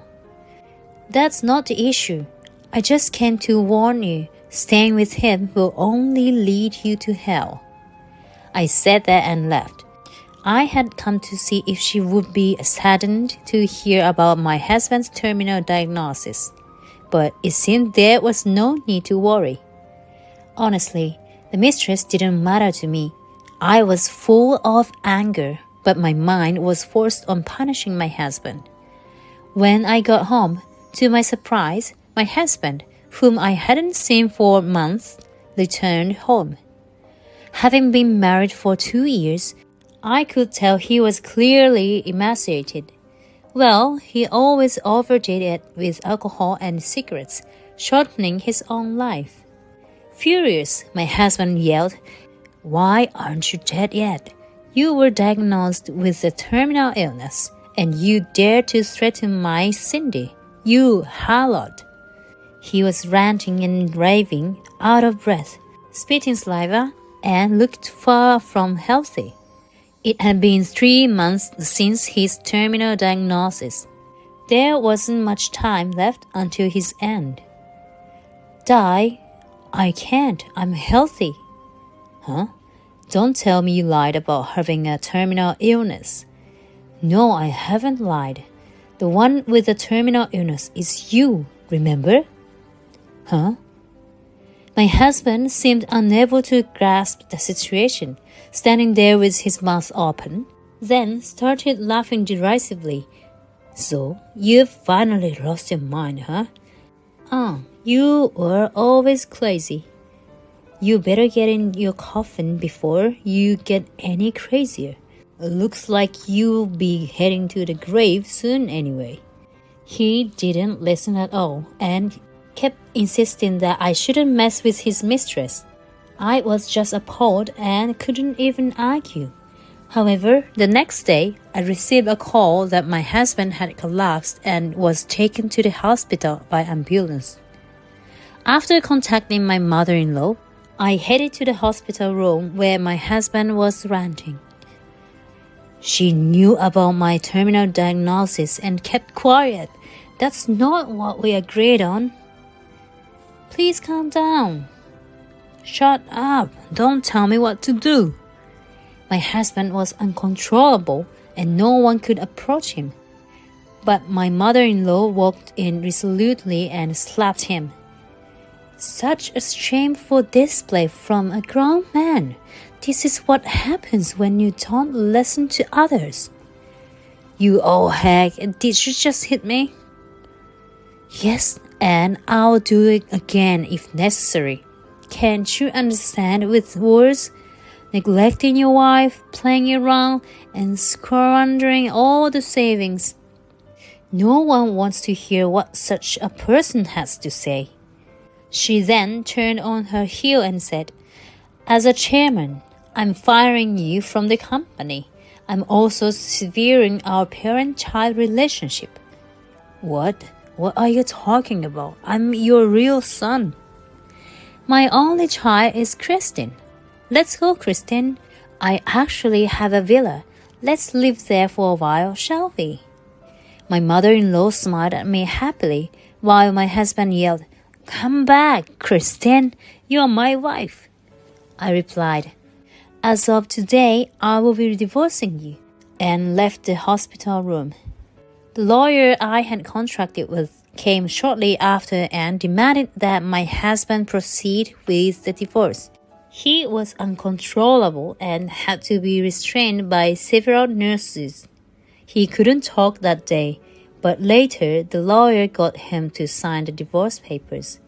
"That's not the issue. I just came to warn you. Staying with him will only lead you to hell." I said that and left. I had come to see if she would be saddened to hear about my husband's terminal diagnosis, but it seemed there was no need to worry. Honestly, the mistress didn't matter to me. I was full of anger, but my mind was forced on punishing my husband. When I got home, to my surprise, my husband, whom I hadn't seen for months, returned home. Having been married for 2 years, I could tell he was clearly emaciated. Well, he always overdid it with alcohol and cigarettes, shortening his own life. Furious, my husband yelled, "Why aren't you dead yet? You were diagnosed with a terminal illness, and you dared to threaten my Cindy. You harlot." He was ranting and raving, out of breath, spitting saliva, and looked far from healthy. It had been 3 months since his terminal diagnosis. There wasn't much time left until his end. "Die? I can't. I'm healthy." "Huh? Don't tell me you lied about having a terminal illness." "No, I haven't lied. The one with the terminal illness is you, remember?" "Huh?" My husband seemed unable to grasp the situation, standing there with his mouth open, then started laughing derisively. "So, you've finally lost your mind, huh? You were always crazy. You better get in your coffin before you get any crazier. Looks like you'll be heading to the grave soon anyway." He didn't listen at all and kept insisting that I shouldn't mess with his mistress. I was just appalled and couldn't even argue. However, the next day, I received a call that my husband had collapsed and was taken to the hospital by ambulance. After contacting my mother-in-law, I headed to the hospital room where my husband was ranting. She knew about my terminal diagnosis and kept quiet. That's not what we agreed on. Please calm down. Shut up. Don't tell me what to do. My husband was uncontrollable and no one could approach him. But my mother-in-law walked in resolutely and slapped him. Such a shameful display from a grown man. This is what happens when you don't listen to others. You old hag, did you just hit me? Yes, and I'll do it again if necessary. Can't you understand with words? Neglecting your wife, playing around, and squandering all the savings. No one wants to hear what such a person has to say. She then turned on her heel and said, As a chairman, I'm firing you from the company. I'm also severing our parent-child relationship. What? What are you talking about? I'm your real son. My only child is Kristen. Let's go, Kristen. I actually have a villa. Let's live there for a while, shall we? My mother-in-law smiled at me happily, while my husband yelled, Come back, Kristen. You're my wife. I replied, As of today, I will be divorcing you, and left the hospital room. The lawyer I had contracted with came shortly after and demanded that my husband proceed with the divorce. He was uncontrollable and had to be restrained by several nurses. He couldn't talk that day, but later the lawyer got him to sign the divorce papers.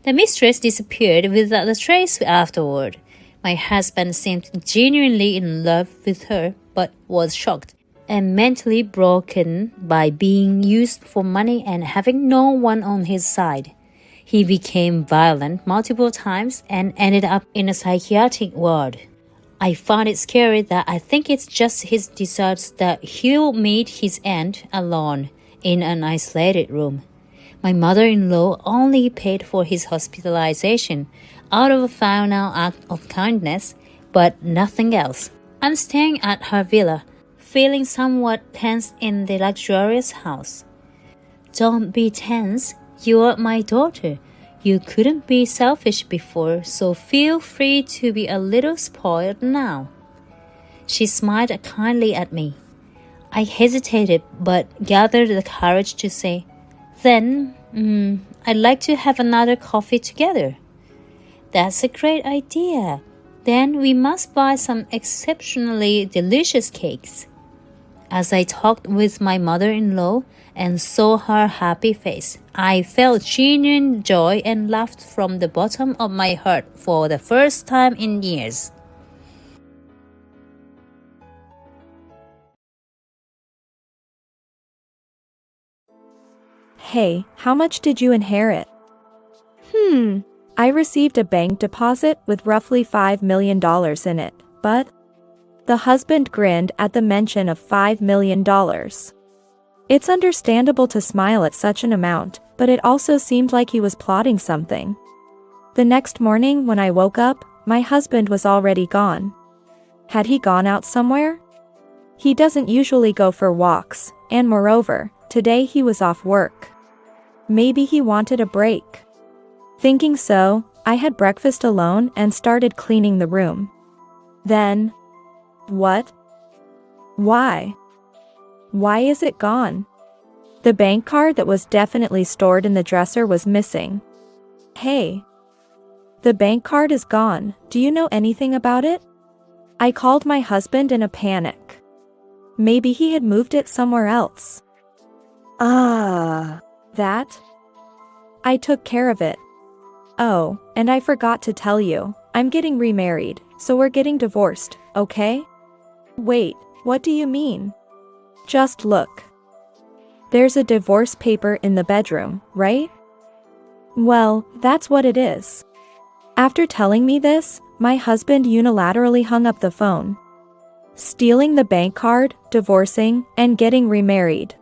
The mistress disappeared without a trace afterward. My husband seemed genuinely in love with her, but was shocked and mentally broken by being used for money and having no one on his side. He became violent multiple times and ended up in a psychiatric ward. I found it scary that I think it's just his desires that he'll meet his end alone in an isolated room. My mother-in-law only paid for his hospitalization out of a final act of kindness, but nothing else. I'm staying at her villa, feeling somewhat tense in the luxurious house. Don't be tense. You're my daughter. You couldn't be selfish before, so feel free to be a little spoiled now. She smiled kindly at me. I hesitated, but gathered the courage to say, Then, I'd like to have another coffee together. That's a great idea. Then we must buy some exceptionally delicious cakes. As I talked with my mother-in-law and saw her happy face, I felt genuine joy and laughed from the bottom of my heart for the first time in years. Hey, how much did you inherit? I received a bank deposit with roughly $5 million in it, but... The husband grinned at the mention of $5 million. It's understandable to smile at such an amount, but it also seemed like he was plotting something. The next morning when I woke up, my husband was already gone. Had he gone out somewhere? He doesn't usually go for walks, and moreover, today he was off work. Maybe he wanted a break. Thinking so, I had breakfast alone and started cleaning the room. Then... What? Why? Why is it gone? The bank card that was definitely stored in the dresser was missing. Hey. The bank card is gone. Do you know anything about it? I called my husband in a panic. Maybe he had moved it somewhere else. That? I took care of it. Oh, and I forgot to tell you, I'm getting remarried, so we're getting divorced, okay? Wait, what do you mean? Just look. There's a divorce paper in the bedroom, right? Well, that's what it is. After telling me this, my husband unilaterally hung up the phone. Stealing the bank card, divorcing, and getting remarried.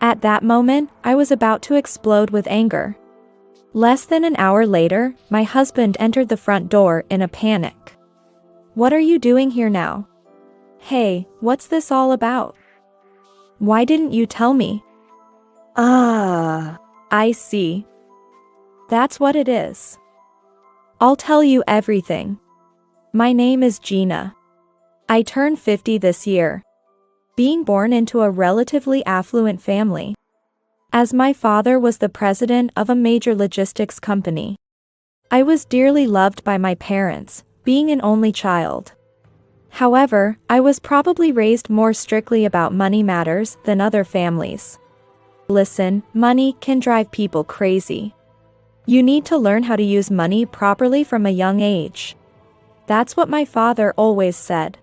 At that moment, I was about to explode with anger. Less than an hour later, my husband entered the front door in a panic. What are you doing here now? Hey, what's this all about? Why didn't you tell me? Ah, I see. That's what it is. I'll tell you everything. My name is Gina. I turned 50 this year. Being born into a relatively affluent family, as my father was the president of a major logistics company. I was dearly loved by my parents, being an only child. However, I was probably raised more strictly about money matters than other families. Listen, money can drive people crazy. You need to learn how to use money properly from a young age. That's what my father always said.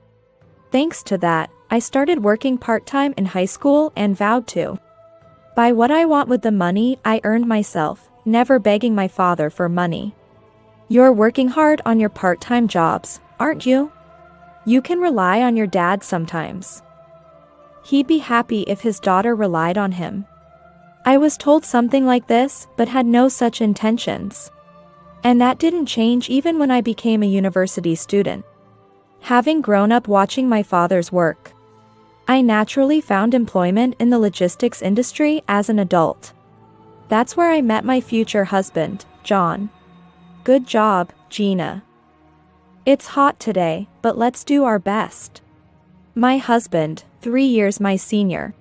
Thanks to that, I started working part-time in high school and vowed to buy what I want with the money I earned myself, never begging my father for money. You're working hard on your part-time jobs, aren't you? You can rely on your dad sometimes. He'd be happy if his daughter relied on him. I was told something like this, but had no such intentions. And that didn't change even when I became a university student. Having grown up watching my father's work, I naturally found employment in the logistics industry as an adult. That's where I met my future husband, John. Good job, Gina. It's hot today, but let's do our best. My husband, 3 years my senior,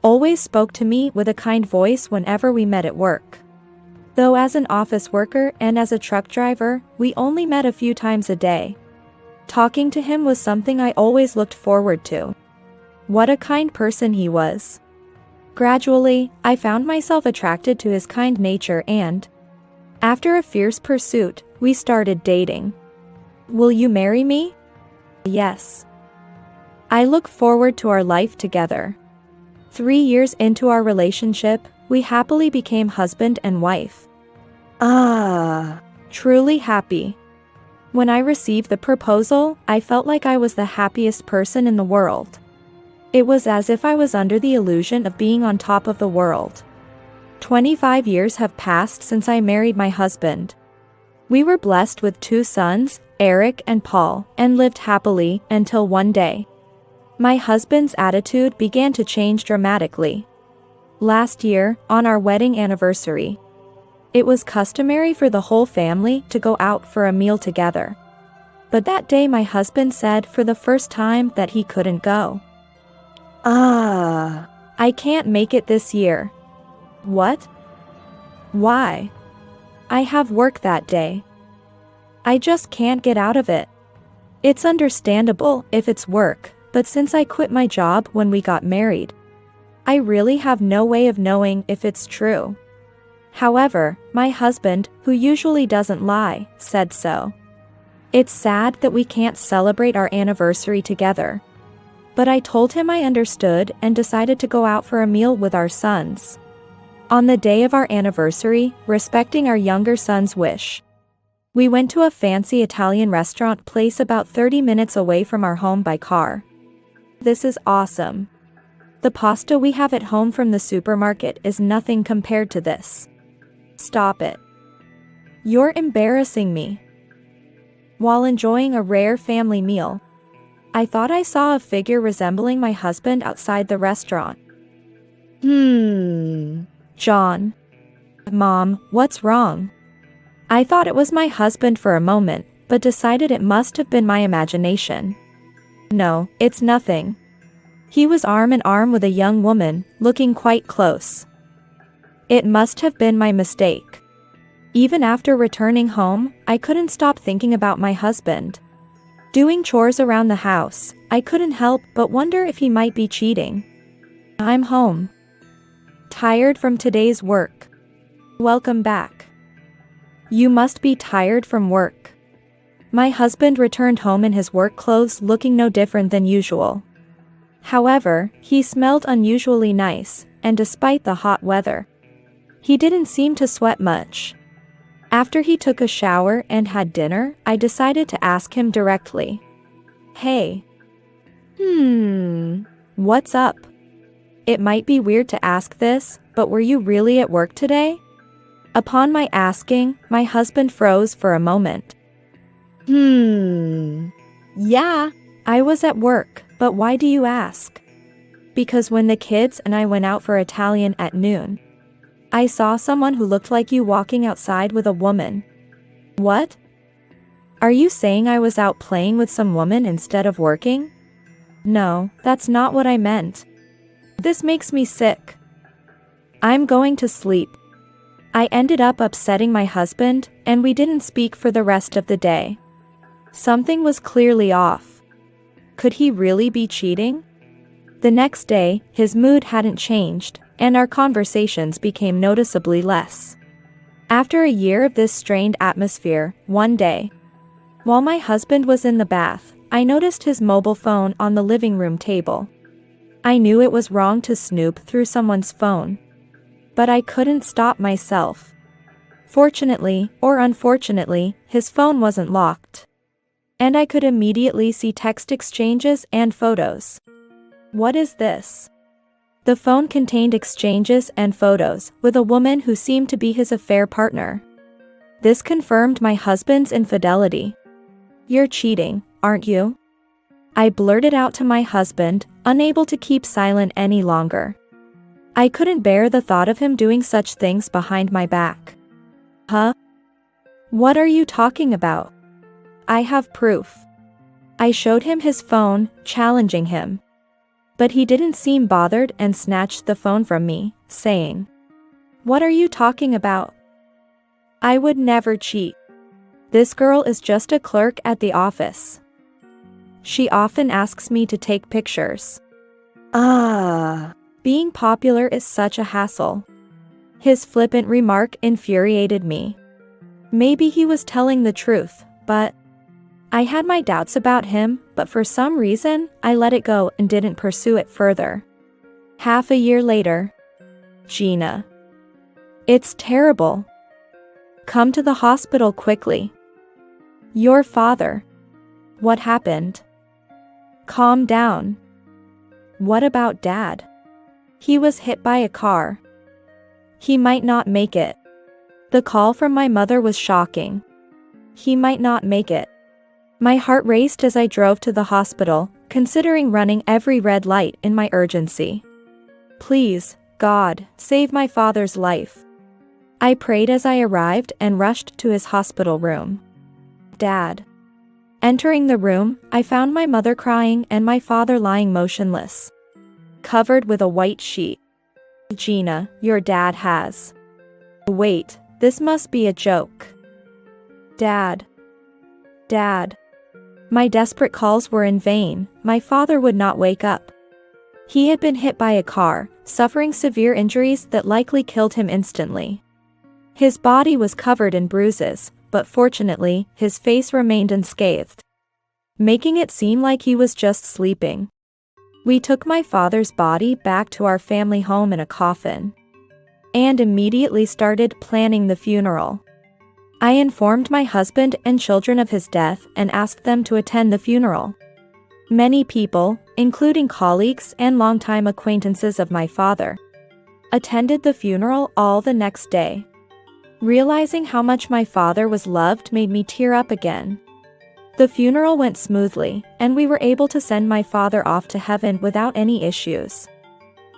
always spoke to me with a kind voice whenever we met at work. Though as an office worker and as a truck driver, we only met a few times a day. Talking to him was something I always looked forward to. What a kind person he was. Gradually, I found myself attracted to his kind nature and, after a fierce pursuit, we started dating. Will you marry me? Yes. I look forward to our life together. 3 years into our relationship, we happily became husband and wife. Truly happy. When I received the proposal, I felt like I was the happiest person in the world. It was as if I was under the illusion of being on top of the world. 25 years have passed since I married my husband. We were blessed with 2 sons, Eric and Paul, and lived happily until one day. My husband's attitude began to change dramatically. Last year, on our wedding anniversary, it was customary for the whole family to go out for a meal together. But that day my husband said for the first time that he couldn't go. I can't make it this year. What? Why? I have work that day. I just can't get out of it. It's understandable if it's work, but since I quit my job when we got married, I really have no way of knowing if it's true. However, my husband, who usually doesn't lie, said so. It's sad that we can't celebrate our anniversary together. But I told him I understood and decided to go out for a meal with our sons. On the day of our anniversary, respecting our younger son's wish, we went to a fancy Italian restaurant place about 30 minutes away from our home by car. This is awesome. The pasta we have at home from the supermarket is nothing compared to this. Stop it. You're embarrassing me. While enjoying a rare family meal, I thought I saw a figure resembling my husband outside the restaurant. John. Mom, what's wrong? I thought it was my husband for a moment, but decided it must have been my imagination. No, it's nothing. He was arm in arm with a young woman, looking quite close. It must have been my mistake. Even after returning home, I couldn't stop thinking about my husband. Doing chores around the house, I couldn't help but wonder if he might be cheating. I'm home. Tired from today's work. Welcome back. You must be tired from work. My husband returned home in his work clothes looking no different than usual. However, he smelled unusually nice, and despite the hot weather, he didn't seem to sweat much. After he took a shower and had dinner, I decided to ask him directly. Hey. What's up? It might be weird to ask this, but were you really at work today? Upon my asking, my husband froze for a moment. Yeah. I was at work, but But why do you ask? Because when the kids and I went out for Italian at noon, I saw someone who looked like you walking outside with a woman. What? Are you saying I was out playing with some woman instead of working? No, that's not what I meant. This makes me sick. I'm going to sleep. I ended up upsetting my husband, and we didn't speak for the rest of the day. Something was clearly off. Could he really be cheating? The next day, his mood hadn't changed, and our conversations became noticeably less. After a year of this strained atmosphere, one day, while my husband was in the bath, I noticed his mobile phone on the living room table. I knew it was wrong to snoop through someone's phone, but I couldn't stop myself. Fortunately, or unfortunately, his phone wasn't locked, and I could immediately see text exchanges and photos. What is this? The phone contained exchanges and photos with a woman who seemed to be his affair partner. This confirmed my husband's infidelity. You're cheating, aren't you? I blurted out to my husband, unable to keep silent any longer. I couldn't bear the thought of him doing such things behind my back. Huh? What are you talking about? I have proof. I showed him his phone, challenging him. But he didn't seem bothered and snatched the phone from me, saying, "What are you talking about? I would never cheat. This girl is just a clerk at the office. She often asks me to take pictures. Being popular is such a hassle." His flippant remark infuriated me. Maybe he was telling the truth, but I had my doubts about him, but for some reason, I let it go and didn't pursue it further. Half a year later. Gina. It's terrible. Come to the hospital quickly. Your father. What happened? Calm down. What about Dad? He was hit by a car. He might not make it. The call from my mother was shocking. He might not make it. My heart raced as I drove to the hospital, considering running every red light in my urgency. Please, God, save my father's life. I prayed as I arrived and rushed to his hospital room. Dad. Entering the room, I found my mother crying and my father lying motionless, covered with a white sheet. Gina, your dad has. Wait, this must be a joke. Dad. Dad. My desperate calls were in vain. My father would not wake up. He had been hit by a car, suffering severe injuries that likely killed him instantly. His body was covered in bruises, but fortunately, his face remained unscathed, making it seem like he was just sleeping. We took my father's body back to our family home in a coffin, and immediately started planning the funeral. I informed my husband and children of his death and asked them to attend the funeral. Many people, including colleagues and longtime acquaintances of my father, attended the funeral all the next day. Realizing how much my father was loved made me tear up again. The funeral went smoothly, and we were able to send my father off to heaven without any issues.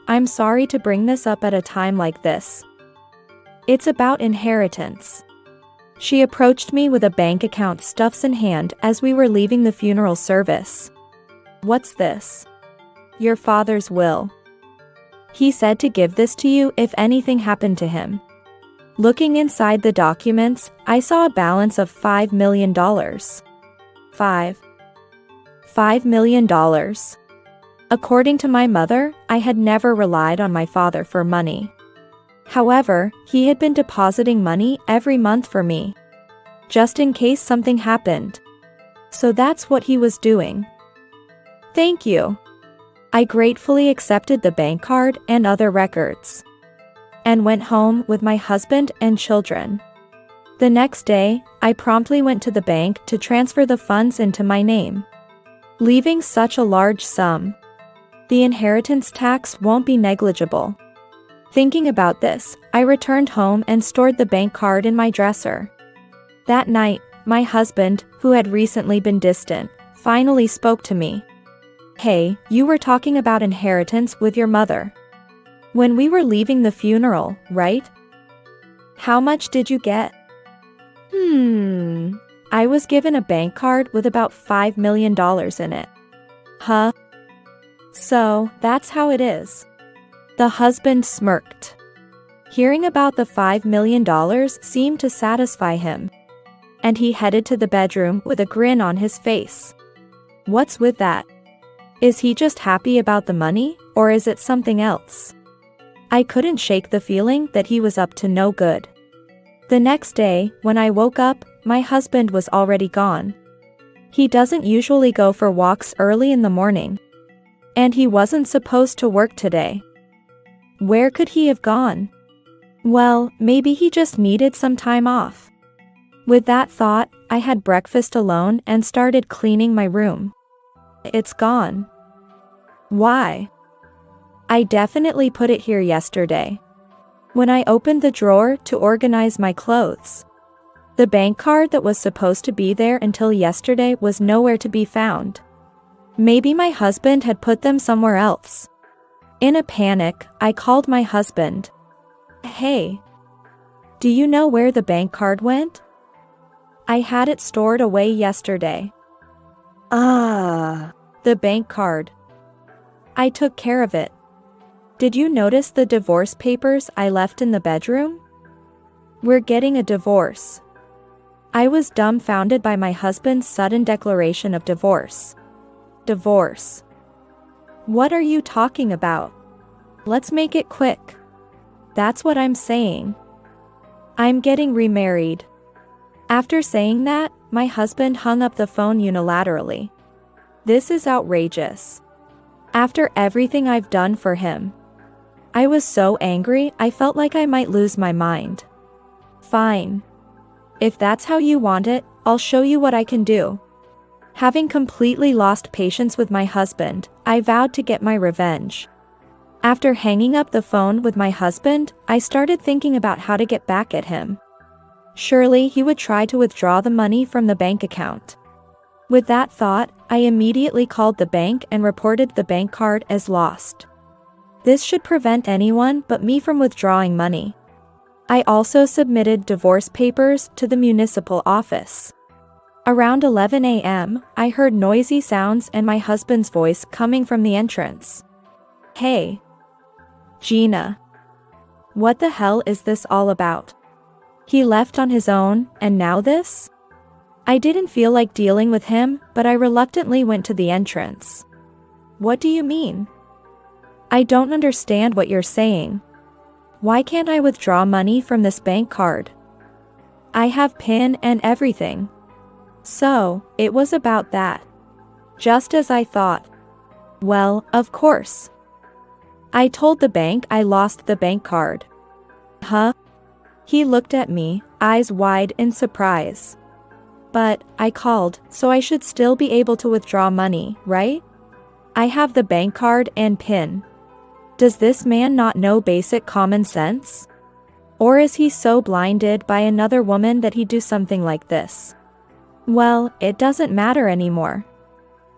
I'm sorry to bring this up at a time like this. It's about inheritance. She approached me with a bank account stuffs in hand as we were leaving the funeral service. What's this? Your father's will. He said to give this to you if anything happened to him. Looking inside the documents, I saw a balance of $5 million. $5 million. According to my mother, I had never relied on my father for money. However, he had been depositing money every month for me, just in case something happened. So that's what he was doing. Thank you. I gratefully accepted the bank card and other records, and went home with my husband and children. The next day, I promptly went to the bank to transfer the funds into my name. Leaving such a large sum, the inheritance tax won't be negligible. Thinking about this, I returned home and stored the bank card in my dresser. That night, my husband, who had recently been distant, finally spoke to me. Hey, you were talking about inheritance with your mother. When we were leaving the funeral, right? How much did you get? I was given a bank card with about $5 million in it. Huh? So, that's how it is. The husband smirked. Hearing about the $5 million seemed to satisfy him, and he headed to the bedroom with a grin on his face. What's with that? Is he just happy about the money, or is it something else? I couldn't shake the feeling that he was up to no good. The next day, when I woke up, my husband was already gone. He doesn't usually go for walks early in the morning. And he wasn't supposed to work today. Where could he have gone? Well, maybe he just needed some time off. With that thought, I had breakfast alone and started cleaning my room. It's gone. Why? I definitely put it here yesterday. When I opened the drawer to organize my clothes, the bank card that was supposed to be there until yesterday was nowhere to be found. Maybe my husband had put them somewhere else. In a panic, I called my husband. Hey, do you know where the bank card went? I had it stored away yesterday. The bank card. I took care of it. Did you notice the divorce papers I left in the bedroom? We're getting a divorce. I was dumbfounded by my husband's sudden declaration of divorce. Divorce. What are you talking about? Let's make it quick. That's what I'm saying. I'm getting remarried. After saying that, my husband hung up the phone unilaterally. This is outrageous. After everything I've done for him. I was so angry I felt like I might lose my mind. Fine. If that's how you want it, I'll show you what I can do. Having completely lost patience with my husband, I vowed to get my revenge. After hanging up the phone with my husband, I started thinking about how to get back at him. Surely he would try to withdraw the money from the bank account. With that thought, I immediately called the bank and reported the bank card as lost. This should prevent anyone but me from withdrawing money. I also submitted divorce papers to the municipal office. Around 11 a.m., I heard noisy sounds and my husband's voice coming from the entrance. Hey. Gina. What the hell is this all about? He left on his own, and now this? I didn't feel like dealing with him, but I reluctantly went to the entrance. What do you mean? I don't understand what you're saying. Why can't I withdraw money from this bank card? I have PIN and everything. So, it was about that. Just as I thought. Well, of course. I told the bank I lost the bank card. Huh? He looked at me, eyes wide in surprise. But, I called, so I should still be able to withdraw money, right? I have the bank card and PIN. Does this man not know basic common sense? Or is he so blinded by another woman that he'd do something like this? Well, it doesn't matter anymore.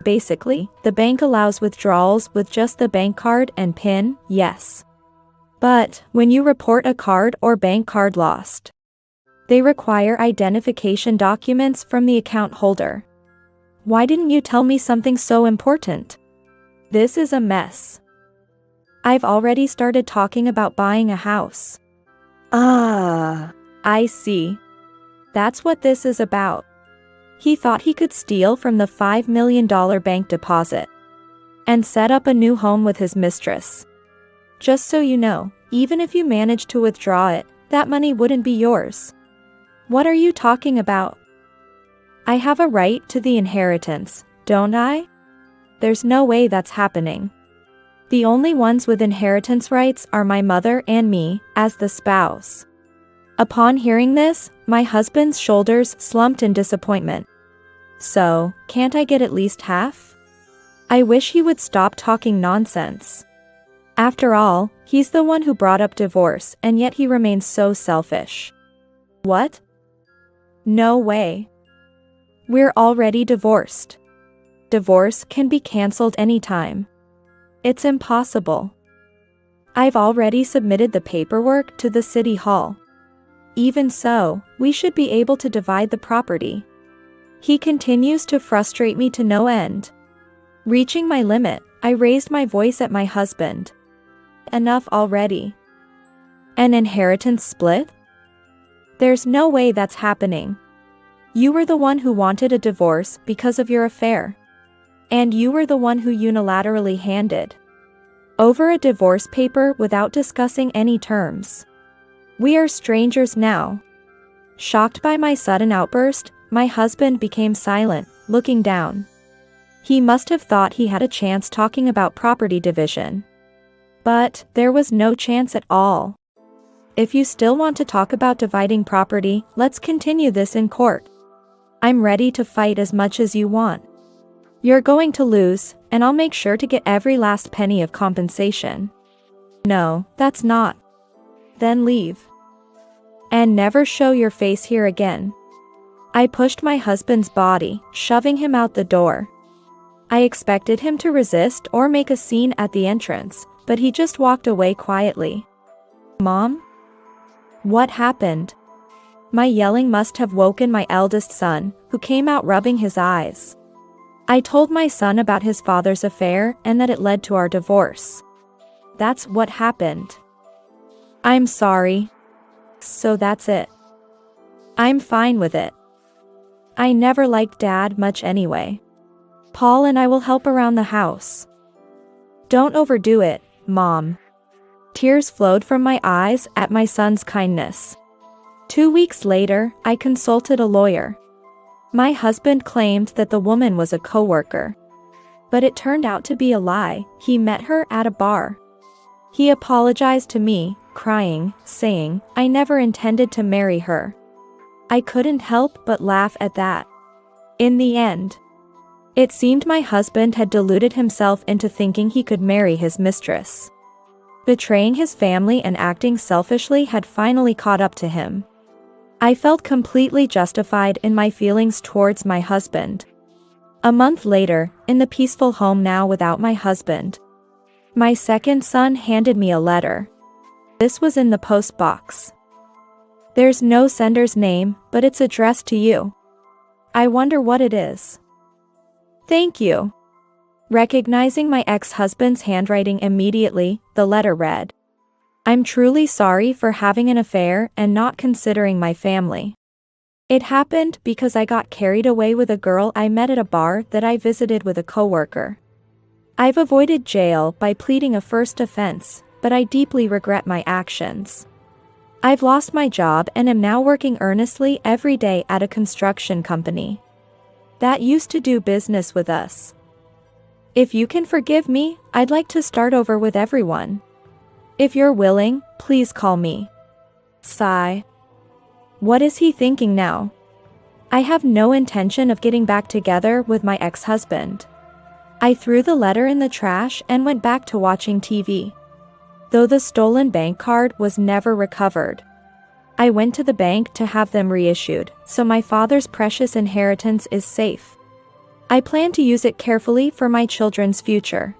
Basically, the bank allows withdrawals with just the bank card and PIN, yes. But, when you report a card or bank card lost, they require identification documents from the account holder. Why didn't you tell me something so important? This is a mess. I've already started talking about buying a house. I see. That's what this is about. He thought he could steal from the $5 million bank deposit and set up a new home with his mistress. Just so you know, even if you managed to withdraw it, that money wouldn't be yours. What are you talking about? I have a right to the inheritance, don't I? There's no way that's happening. The only ones with inheritance rights are my mother and me, as the spouse. Upon hearing this, my husband's shoulders slumped in disappointment. So, can't I get at least half? I wish he would stop talking nonsense. After all, he's the one who brought up divorce, and yet he remains so selfish. What? No way. We're already divorced. Divorce can be cancelled anytime. It's impossible. I've already submitted the paperwork to the city hall. Even so, we should be able to divide the property. He continues to frustrate me to no end. Reaching my limit, I raised my voice at my husband. Enough already. An inheritance split? There's no way that's happening. You were the one who wanted a divorce because of your affair. And you were the one who unilaterally handed over a divorce paper without discussing any terms. We are strangers now. Shocked by my sudden outburst, my husband became silent, looking down. He must have thought he had a chance talking about property division. But there was no chance at all. If you still want to talk about dividing property, let's continue this in court. I'm ready to fight as much as you want. You're going to lose, and I'll make sure to get every last penny of compensation. No, that's not. Then leave. And never show your face here again. I pushed my husband's body, shoving him out the door. I expected him to resist or make a scene at the entrance, but he just walked away quietly. Mom? What happened? My yelling must have woken my eldest son, who came out rubbing his eyes. I told my son about his father's affair and that it led to our divorce. That's what happened. I'm sorry. So that's it. I'm fine with it. I never liked Dad much anyway. Paul and I will help around the house. Don't overdo it, Mom. Tears flowed from my eyes at my son's kindness. 2 weeks later, I consulted a lawyer. My husband claimed that the woman was a coworker. But it turned out to be a lie. He met her at a bar. He apologized to me, crying, saying, I never intended to marry her. I couldn't help but laugh at that. In the end, it seemed my husband had deluded himself into thinking he could marry his mistress. Betraying his family and acting selfishly had finally caught up to him. I felt completely justified in my feelings towards my husband. A month later, in the peaceful home now without my husband, my second son handed me a letter. This was in the post box. There's no sender's name, but it's addressed to you. I wonder what it is. Thank you. Recognizing my ex-husband's handwriting immediately, the letter read, I'm truly sorry for having an affair and not considering my family. It happened because I got carried away with a girl I met at a bar that I visited with a coworker. I've avoided jail by pleading a first offense, but I deeply regret my actions. I've lost my job and am now working earnestly every day at a construction company that used to do business with us. If you can forgive me, I'd like to start over with everyone. If you're willing, please call me. Sigh. What is he thinking now? I have no intention of getting back together with my ex-husband. I threw the letter in the trash and went back to watching TV. Though the stolen bank card was never recovered, I went to the bank to have them reissued, so my father's precious inheritance is safe. I plan to use it carefully for my children's future.